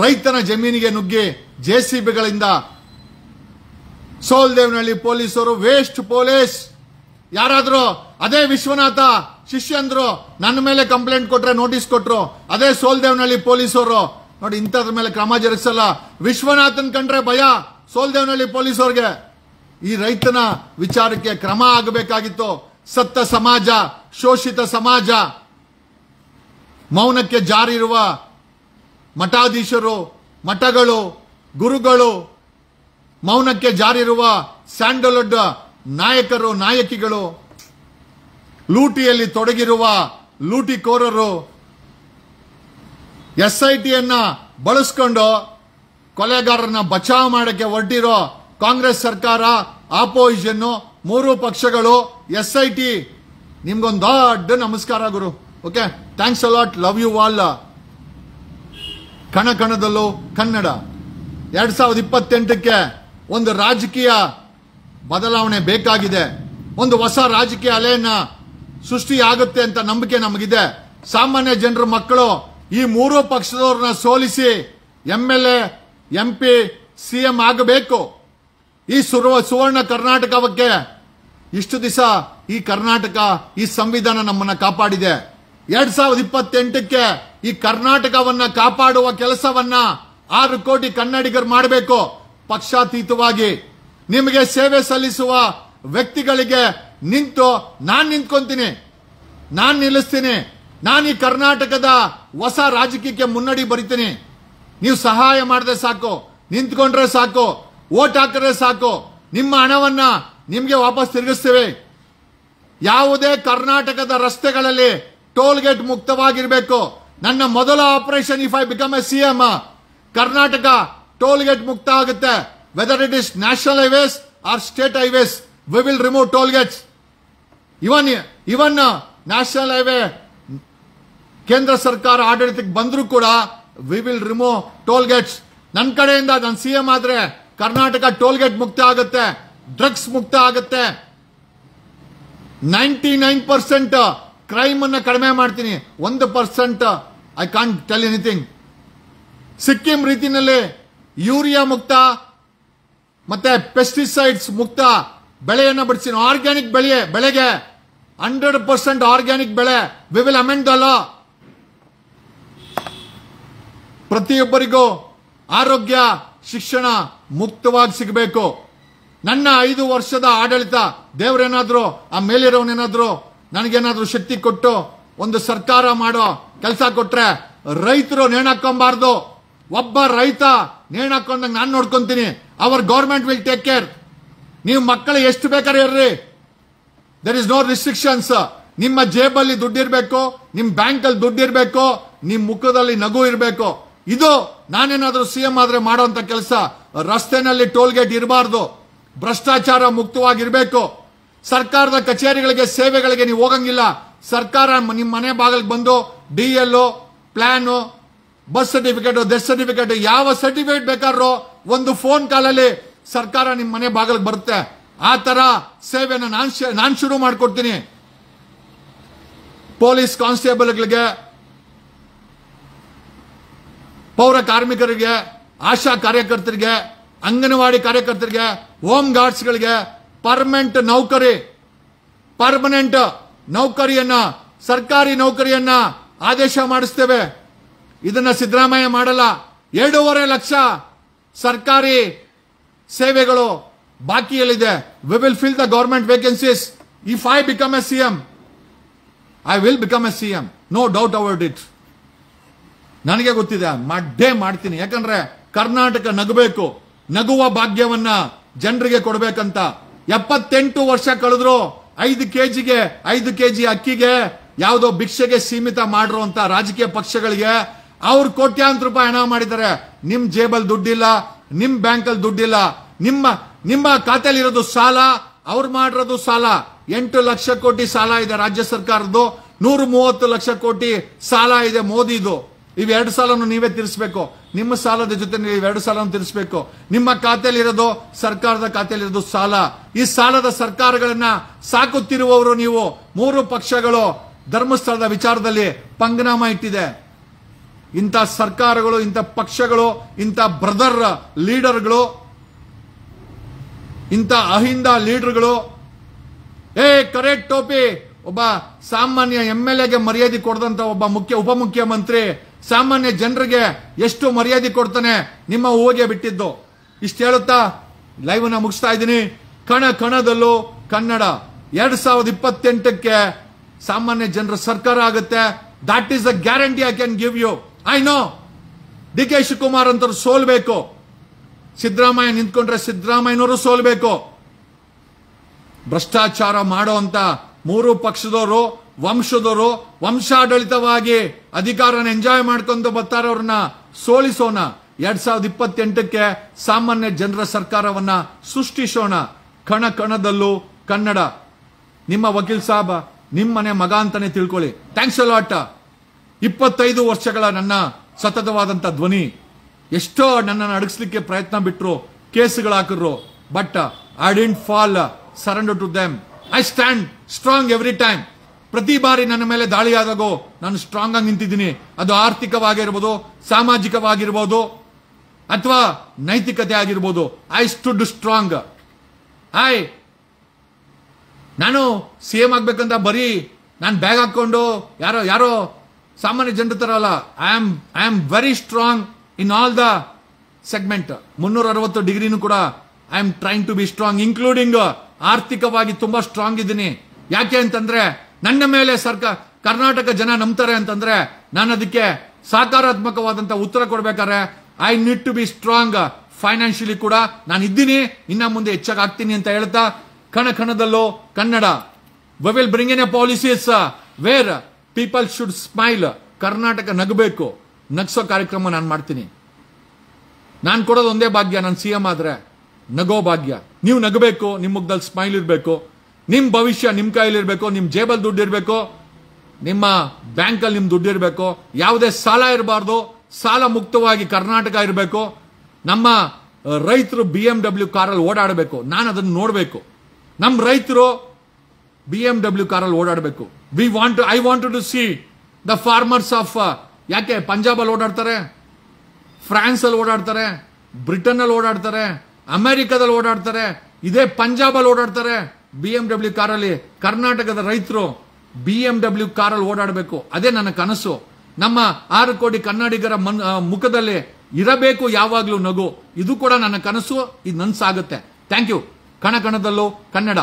ರೈತನ ಜಮೀನಿಗೆ ನುಗ್ಗಿ JCBಗಳಿಂದ ಸೋಲ್ದೇವ್ನಹಳ್ಳಿ ಪೊಲೀಸರು ವೇಸ್ಟ್ ಪೊಲೀಸ್. ಯಾರಾದ್ರೂ ಅದೇ ವಿಶ್ವನಾಥ ಶಿಷ್ಯಂದ್ರು ನನ್ನ ಮೇಲೆ ಕಂಪ್ಲೇಂಟ್ ಕೊಟ್ರೆ, ನೋಟಿಸ್ ಕೊಟ್ರು, ಅದೇ ಸೋಲ್ದೇವ್ನಹಳ್ಳಿ ಪೊಲೀಸರು ನೋಡಿ ಇಂಥದ್ರ ಮೇಲೆ ಕ್ರಮ ಜರುಗಿಸಲ್ಲ. ವಿಶ್ವನಾಥನ್ ಕಂಡ್ರೆ ಭಯ ಸೋಲ್ದೇವ್ನಹಳ್ಳಿ ಪೊಲೀಸರಿಗೆ. ಈ ರೈತನ ವಿಚಾರಕ್ಕೆ ಕ್ರಮ ಆಗಬೇಕಾಗಿತ್ತು. ಸತ್ತ ಸಮಾಜ, ಶೋಷಿತ ಸಮಾಜ, ಮೌನಕ್ಕೆ ಜಾರಿರುವ ಮಠಾಧೀಶರು, ಮಠಗಳು, ಗುರುಗಳು, ಮೌನಕ್ಕೆ ಜಾರಿರುವ ಸ್ಯಾಂಡಲ್ವುಡ್ ನಾಯಕರು, ನಾಯಕಿಗಳು, ಲೂಟಿಯಲ್ಲಿ ತೊಡಗಿರುವ ಲೂಟಿಕೋರರು, SITಯನ್ನ ಬಳಸಿಕೊಂಡು ಕೊಲೆಗಾರರನ್ನ ಬಚಾವ್ ಮಾಡಕ್ಕೆ ಹೊರಟಿರೋ ಕಾಂಗ್ರೆಸ್ ಸರ್ಕಾರ, ಆಪೋಸಿಷನ್, ಮೂರು ಪಕ್ಷಗಳು, SIT ನಿಮ್ಗೊಂದು ದೊಡ್ಡ ನಮಸ್ಕಾರ ಗುರು. Okay, thanks a lot, love you all. ಕಣ ಕಣದಲ್ಲೂ ಕನ್ನಡ 2028ಕ್ಕೆ ಒಂದು ರಾಜಕೀಯ ಬದಲಾವಣೆ ಬೇಕಾಗಿದೆ. ಒಂದು ಹೊಸ ರಾಜಕೀಯ ಅಲೆಯನ್ನ ಸೃಷ್ಟಿಯಾಗುತ್ತೆ ಅಂತ ನಂಬಿಕೆ ನಮಗಿದೆ. ಸಾಮಾನ್ಯ ಜನರ ಮಕ್ಕಳು ಈ ಮೂರು ಪಕ್ಷದವ್ರನ್ನ ಸೋಲಿಸಿ MLA, MP, CM ಆಗಬೇಕು. ಈ ಸುವರ್ಣ ಕರ್ನಾಟಕಕ್ಕೆ ಇಷ್ಟು ದಿವಸ ಈ ಕರ್ನಾಟಕ, ಈ ಸಂವಿಧಾನ ನಮ್ಮನ್ನ ಕಾಪಾಡಿದೆ. 2028ಕ್ಕೆ ಈ ಕರ್ನಾಟಕವನ್ನ ಕಾಪಾಡುವ ಕೆಲಸವನ್ನ 6 ಕೋಟಿ ಕನ್ನಡಿಗರು ಮಾಡಬೇಕು. ಪಕ್ಷಾತೀತವಾಗಿ ನಿಮಗೆ ಸೇವೆ ಸಲ್ಲಿಸುವ ವ್ಯಕ್ತಿಗಳಿಗೆ ನಿಂತು ನಾನ್ ನಿಂತ್ಕೊಂತೀನಿ, ನಾನ್ ನಿಲ್ಲಿಸ್ತೀನಿ. ನಾನು ಈ ಕರ್ನಾಟಕದ ಹೊಸ ರಾಜಕೀಯಕ್ಕೆ ಮುನ್ನಡಿ ಬರಿತೀನಿ. ನೀವು ಸಹಾಯ ಮಾಡಿದ್ರೆ ಸಾಕು, ನಿಂತ್ಕೊಂಡ್ರೆ ಸಾಕು, ವೋಟ್ ಹಾಕಿದ್ರೆ ಸಾಕು, ನಿಮ್ಮ ಹಣವನ್ನ ನಿಮ್ಗೆ ವಾಪಸ್ ತಿರುಗಿಸ್ತೇವೆ. ಯಾವುದೇ ಕರ್ನಾಟಕದ ರಸ್ತೆಗಳಲ್ಲಿ ಟೋಲ್ ಗೇಟ್ ಮುಕ್ತವಾಗಿರಬೇಕು. ನನ್ನ ಮೊದಲ operation if I become a CM, Karnataka toll gate ಮುಕ್ತ ಆಗುತ್ತೆ. Whether it is national highways or state highways, we will remove toll gates. Even national highway ಕೇಂದ್ರ ಸರ್ಕಾರ ಆಡಳಿತಕ್ಕೆ ಬಂದರೂ ಕೂಡ we will remove toll gates. ನನ್ನ ಕಡೆಯಿಂದ ನಾನು CM ಆದ್ರೆ ಕರ್ನಾಟಕ ಟೋಲ್ ಗೇಟ್ ಮುಕ್ತ ಆಗುತ್ತೆ, ಡ್ರಗ್ಸ್ ಮುಕ್ತ ಆಗುತ್ತೆ. 99% ಕ್ರೈಮ್ ಅನ್ನ ಕಡಿಮೆ ಮಾಡ್ತೀನಿ. 1% I can't tell anything. Sikkim ರೀತಿಯಲ್ಲಿ ಯೂರಿಯಾ ಮುಕ್ತ ಮತ್ತೆ ಪೆಸ್ಟಿಸೈಡ್ಸ್ ಮುಕ್ತ ಬೆಳೆಯನ್ನ ಬಿಡಿಸ್ತೀನಿ. ಆರ್ಗ್ಯಾನಿಕ್ ಬೆಳೆಗೆ 100% ಆರ್ಗ್ಯಾನಿಕ್ ಬೆಳೆ. We will amend the law. ಪ್ರತಿಯೊಬ್ಬರಿಗೂ ಆರೋಗ್ಯ, ಶಿಕ್ಷಣ ಮುಕ್ತವಾಗಿ ಸಿಗಬೇಕು. ನನ್ನ 5 ವರ್ಷದ ಆಡಳಿತ, ದೇವರೇನಾದ್ರು ಆ ಮೇಲಿರೋನೇನಾದ್ರು ನನಗೇನಾದ್ರೂ ಶಕ್ತಿ ಕೊಟ್ಟು ಒಂದು ಸರ್ಕಾರ ಮಾಡೋ ಕೆಲಸ ಕೊಟ್ರೆ ರೈತರು ನೇಣಾಕೊಂಬಾರ್ದು. ಒಬ್ಬ ರೈತ ನೇಣಾಕೊಂಡಂಗೆ ನಾನು ನೋಡ್ಕೊಂತೀನಿ. Our government will take care. ನೀವು ಮಕ್ಕಳು ಎಷ್ಟು ಬೇಕಾದ್ರೆ ಇರ್ರಿ, ದರ್ ಇಸ್ ನೋ ರಿಸ್ಟ್ರಿಕ್ಷನ್ಸ್. ನಿಮ್ಮ ಜೇಬಲ್ಲಿ ದುಡ್ಡಿರ್ಬೇಕು, ನಿಮ್ ಬ್ಯಾಂಕಲ್ಲಿ ದುಡ್ಡಿರ್ಬೇಕು, ನಿಮ್ ಮುಖದಲ್ಲಿ ನಗು ಇರಬೇಕು. ಇದು ನಾನೇನಾದ್ರೂ CM ಆದ್ರೆ ಮಾಡೋಂತ ಕೆಲಸ. ರಸ್ತೆನಲ್ಲಿ ಟೋಲ್ ಗೇಟ್ ಇರಬಾರ್ದು, ಭ್ರಷ್ಟಾಚಾರ ಮುಕ್ತವಾಗಿರ್ಬೇಕು. ಸರ್ಕಾರದ ಕಚೇರಿಗಳಿಗೆ, ಸೇವೆಗಳಿಗೆ ನೀವು ಹೋಗಂಗಿಲ್ಲ. ಸರ್ಕಾರ ನಿಮ್ಮ ಮನೆ ಬಾಗಿಲಿಗೆ ಬಂದು DL, plan, bus certificate, death certificate, ಯಾವ ಸರ್ಟಿಫಿಕೇಟ್ ಬೇಕಾದ್ರೂ ಒಂದು ಫೋನ್ ಕಾಲಲ್ಲಿ ಸರ್ಕಾರ ನಿಮ್ಮ ಮನೆ ಬಾಗಿಲಿಗೆ ಬರುತ್ತೆ. ಆ ತರ ಸೇವೆನ ನಾನು ಶುರು ಮಾಡಿಕೊಡ್ತೀನಿ. ಪೊಲೀಸ್ ಕಾನ್ಸ್ಟೇಬಲ್ಗಳಿಗೆ, ಪೌರ ಕಾರ್ಮಿಕರಿಗೆ, ಆಶಾ ಕಾರ್ಯಕರ್ತರಿಗೆ, ಅಂಗನವಾಡಿ ಕಾರ್ಯಕರ್ತರಿಗೆ, ಹೋಮ್ ಗಾರ್ಡ್ಸ್ಗಳಿಗೆ ಪರ್ಮನೆಂಟ್ ನೌಕರಿ, ಪರ್ಮನೆಂಟ್ ನೌಕರಿಯನ್ನ, ಸರ್ಕಾರಿ ನೌಕರಿಯನ್ನ ಆದೇಶ ಮಾಡಿಸ್ತೇವೆ. ಇದನ್ನ ಸಿದ್ದರಾಮಯ್ಯ ಮಾಡಲ್ಲ. 2.5 ಲಕ್ಷ ಸರ್ಕಾರಿ ಸೇವೆಗಳು ಬಾಕಿಯಲ್ಲಿದೆ. We will fill the government vacancies. If I become a CM, I will become a CM, no doubt about it. ನನಗೆ ಗೊತ್ತಿದೆ, ಮಾಡ್ತೀನಿ. ಯಾಕಂದ್ರೆ ಕರ್ನಾಟಕ ನಗಬೇಕು, ನಗುವ ಭಾಗ್ಯವನ್ನ ಜನರಿಗೆ ಕೊಡಬೇಕಂತ. 78 ವರ್ಷ ಕಳೆದ್ರು 5 ಕೆಜಿ ಅಕ್ಕಿಗೆ ಯಾವುದೋ ಭಿಕ್ಷೆಗೆ ಸೀಮಿತ ಮಾಡಿರುವಂತ ರಾಜಕೀಯ ಪಕ್ಷಗಳಿಗೆ ಅವ್ರು ಕೋಟ್ಯಾಂತರ ರೂಪಾಯಿ ಹಣ ಮಾಡಿದ್ದಾರೆ. ನಿಮ್ ಜೇಬಲ್ ದುಡ್ಡಿಲ್ಲ, ನಿಮ್ ಬ್ಯಾಂಕಲ್ಲಿ ದುಡ್ಡಿಲ್ಲ, ನಿಮ್ಮ ಖಾತೆಯಲ್ಲಿ ಇರೋದು ಸಾಲ, ಅವ್ರು ಮಾಡಿರೋದು ಸಾಲ. 8 ಲಕ್ಷ ಕೋಟಿ ಸಾಲ ಇದೆ ರಾಜ್ಯ ಸರ್ಕಾರದ್ದು, 130 ಲಕ್ಷ ಕೋಟಿ ಸಾಲ ಇದೆ ಮೋದಿದು. ಇವೆರಡು ಸಾಲನು ನೀವೇ ತೀರಿಸಬೇಕು. ನಿಮ್ಮ ಸಾಲದ ಜೊತೆ ನೀವು 2 ಸಾಲನ್ನು ತೀರಿಸಬೇಕು. ನಿಮ್ಮ ಖಾತೆಯಲ್ಲಿ ಇರೋದು, ಸರ್ಕಾರದ ಖಾತೆಯಲ್ಲಿ ಇರೋದು ಸಾಲ. ಈ ಸಾಲದ ಸರ್ಕಾರಗಳನ್ನ ಸಾಕುತ್ತಿರುವವರು ನೀವು. 3 ಪಕ್ಷಗಳು ಧರ್ಮಸ್ಥಳದ ವಿಚಾರದಲ್ಲಿ ಪಂಗನಾಮ ಇಟ್ಟಿದೆ. ಇಂಥ ಸರ್ಕಾರಗಳು, ಇಂಥ ಪಕ್ಷಗಳು, ಇಂಥ ಬ್ರದರ್ ಲೀಡರ್ಗಳು, ಇಂಥ ಅಹಿಂದ ಲೀಡರ್ಗಳು. ಕರೆಕ್ಟ್ ಟೋಪಿ ಒಬ್ಬ ಸಾಮಾನ್ಯ MLAಗೆ ಮರ್ಯಾದೆ ಕೊಡದಂತ ಒಬ್ಬ ಉಪಮುಖ್ಯಮಂತ್ರಿ ಸಾಮಾನ್ಯ ಜನರಿಗೆ ಎಷ್ಟು ಮರ್ಯಾದೆ ಕೊಡ್ತಾನೆ, ನಿಮ್ಮ ಹೂವಿಗೆ ಬಿಟ್ಟಿದ್ದು. ಇಷ್ಟು ಹೇಳುತ್ತಾ ಲೈವ್ ನ ಮುಗಿಸ್ತಾ ಇದ್ದೀನಿ. ಕಣ ಕಣದಲ್ಲೂ ಕನ್ನಡ 2028ಕ್ಕೆ ಸಾಮಾನ್ಯ ಜನರ ಸರ್ಕಾರ ಆಗುತ್ತೆ. That is the guarantee I can give you. I know DK Shivakumar ಅಂತವ್ರು ಸೋಲ್ಬೇಕು, ಸಿದ್ದರಾಮಯ್ಯ ನಿಂತ್ಕೊಂಡ್ರೆ ಸಿದ್ದರಾಮಯ್ಯನವರು ಸೋಲ್ಬೇಕು. ಭ್ರಷ್ಟಾಚಾರ ಮಾಡೋ ಅಂತ 3 ಪಕ್ಷದವರು, ವಂಶದವರು ವಂಶಾಡಳಿತವಾಗಿ ಅಧಿಕಾರನ ಎಂಜಾಯ್ ಮಾಡ್ಕೊಂಡು ಬರ್ತಾರೆ. ಅವ್ರನ್ನ ಸೋಲಿಸೋಣ. 2028ಕ್ಕೆ ಸಾಮಾನ್ಯ ಜನರ ಸರ್ಕಾರವನ್ನ ಸೃಷ್ಟಿಸೋಣ. ಕಣ ಕಣದಲ್ಲೂ ಕನ್ನಡ. ನಿಮ್ಮ ವಕೀಲ್ ಸಾಬ್ ನಿಮ್ಮನೆ ಮಗ ಅಂತಾನೆ ತಿಳ್ಕೊಳ್ಳಿ. Thanks a lot. 25 ವರ್ಷಗಳ ನನ್ನ ಸತತವಾದಂತ ಧ್ವನಿ. ಎಷ್ಟೋ ನನ್ನನ್ನು ಅಡಗಿಸ್ಲಿಕ್ಕೆ ಪ್ರಯತ್ನ ಬಿಟ್ರು, ಕೇಸುಗಳು ಹಾಕಿದ್ರು. But I didn't fall surrender to them. I stand strong every time. ಪ್ರತಿ ಬಾರಿ ನನ್ನ ಮೇಲೆ ದಾಳಿ ಆದಾಗೋ ನಾನು ಸ್ಟ್ರಾಂಗ್ ಆಗಿ ನಿಂತಿದ್ದೀನಿ. ಅದು ಆರ್ಥಿಕವಾಗಿರ್ಬೋದು, ಸಾಮಾಜಿಕವಾಗಿರ್ಬೋದು, ಅಥವಾ ನೈತಿಕತೆ ಆಗಿರ್ಬೋದು. I stood strong. ನಾನು CM ಆಗ್ಬೇಕಂತ ಬರೀ ನಾನು ಬ್ಯಾಗ್ ಹಾಕೊಂಡು ಯಾರೋ ಸಾಮಾನ್ಯ ಜನರ ತರ ಅಲ್ಲ. I am very strong in all the segment. 360 ಡಿಗ್ರಿನೂ ಕೂಡ I am trying to be strong, including ಆರ್ಥಿಕವಾಗಿ ತುಂಬಾ ಸ್ಟ್ರಾಂಗ್ ಇದ್ದೀನಿ. ಯಾಕೆ ಅಂತಂದ್ರೆ ನನ್ನ ಮೇಲೆ ಕರ್ನಾಟಕ ಜನ ನಂಬ್ತಾರೆ ಅಂತಂದ್ರೆ ನಾನು ಅದಕ್ಕೆ ಸಕಾರಾತ್ಮಕವಾದಂತ ಉತ್ತರ ಕೊಡ್ಬೇಕಾದ್ರೆ I need to be strong. Financially ಕೂಡ ನಾನು ಇದ್ದೀನಿ, ಇನ್ನ ಮುಂದೆ ಹೆಚ್ಚಾಗಿ ಆಗ್ತೀನಿ ಅಂತ ಹೇಳ್ತಾ, ಕಣ ಕಣದಲ್ಲೂ Kannada. We will bring in a policies where people should smile. Karnataka ನಗಬೇಕು. ನಗ್ಸೋ ಕಾರ್ಯಕ್ರಮ ನಾನು ಮಾಡ್ತೀನಿ. ನಾನು ಕೊಡೋದು ಒಂದೇ ಭಾಗ್ಯ, ನಾನು CM ಆದ್ರೆ ನಗೋ ಭಾಗ್ಯ. ನೀವು ನಗಬೇಕು, ನಿಮ್ಮ ಮುಖದಲ್ಲಿ ಸ್ಮೈಲ್ ಇರಬೇಕು, ನಿಮ್ ಭವಿಷ್ಯ ನಿಮ್ ಕೈಲಿರ್ಬೇಕು, ನಿಮ್ ಜೇಬಲ್ ದುಡ್ಡು ಇರಬೇಕು, ನಿಮ್ಮ ಬ್ಯಾಂಕಲ್ಲಿ ನಿಮ್ ದುಡ್ಡು ಇರಬೇಕು. ಯಾವುದೇ ಸಾಲ ಇರಬಾರ್ದು. ಸಾಲ ಮುಕ್ತವಾಗಿ ಕರ್ನಾಟಕ ಇರಬೇಕು. ನಮ್ಮ ರೈತರು BMW ಕಾರಲ್ಲಿ ಓಡಾಡಬೇಕು. ನಾನು ಅದನ್ನು ನೋಡಬೇಕು. ನಮ್ಮ ರೈತರು BMW ಕಾರಲ್ಲಿ ಓಡಾಡಬೇಕು. I want to see the farmers off. ಯಾಕೆ ಪಂಜಾಬ್ ಅಲ್ಲಿ ಓಡಾಡ್ತಾರೆ, ಫ್ರಾನ್ಸ್ ಅಲ್ಲಿ ಓಡಾಡ್ತಾರೆ, ಬ್ರಿಟನ್ ಅಲ್ಲಿ ಓಡಾಡ್ತಾರೆ, ಅಮೆರಿಕದಲ್ಲಿ ಓಡಾಡ್ತಾರೆ, ಇದೇ ಪಂಜಾಬ್ ಅಲ್ಲಿ ಓಡಾಡ್ತಾರೆ BMW ಕಾರಲ್ಲಿ. ಕರ್ನಾಟಕದ ರೈತರು BMW ಕಾರಲ್ಲಿ ಓಡಾಡಬೇಕು. ಅದೇ ನನ್ನ ಕನಸು. ನಮ್ಮ 6 ಕೋಟಿ ಕನ್ನಡಿಗರ ಮುಖದಲ್ಲಿ ಇರಬೇಕು ಯಾವಾಗ್ಲೂ ನಗು. ಇದು ಕೂಡ ನನ್ನ ಕನಸು. ಇದು ನನ್ಸಾಗುತ್ತೆ. Thank you. ಕಣ ಕಣದಲ್ಲೂ ಕನ್ನಡ.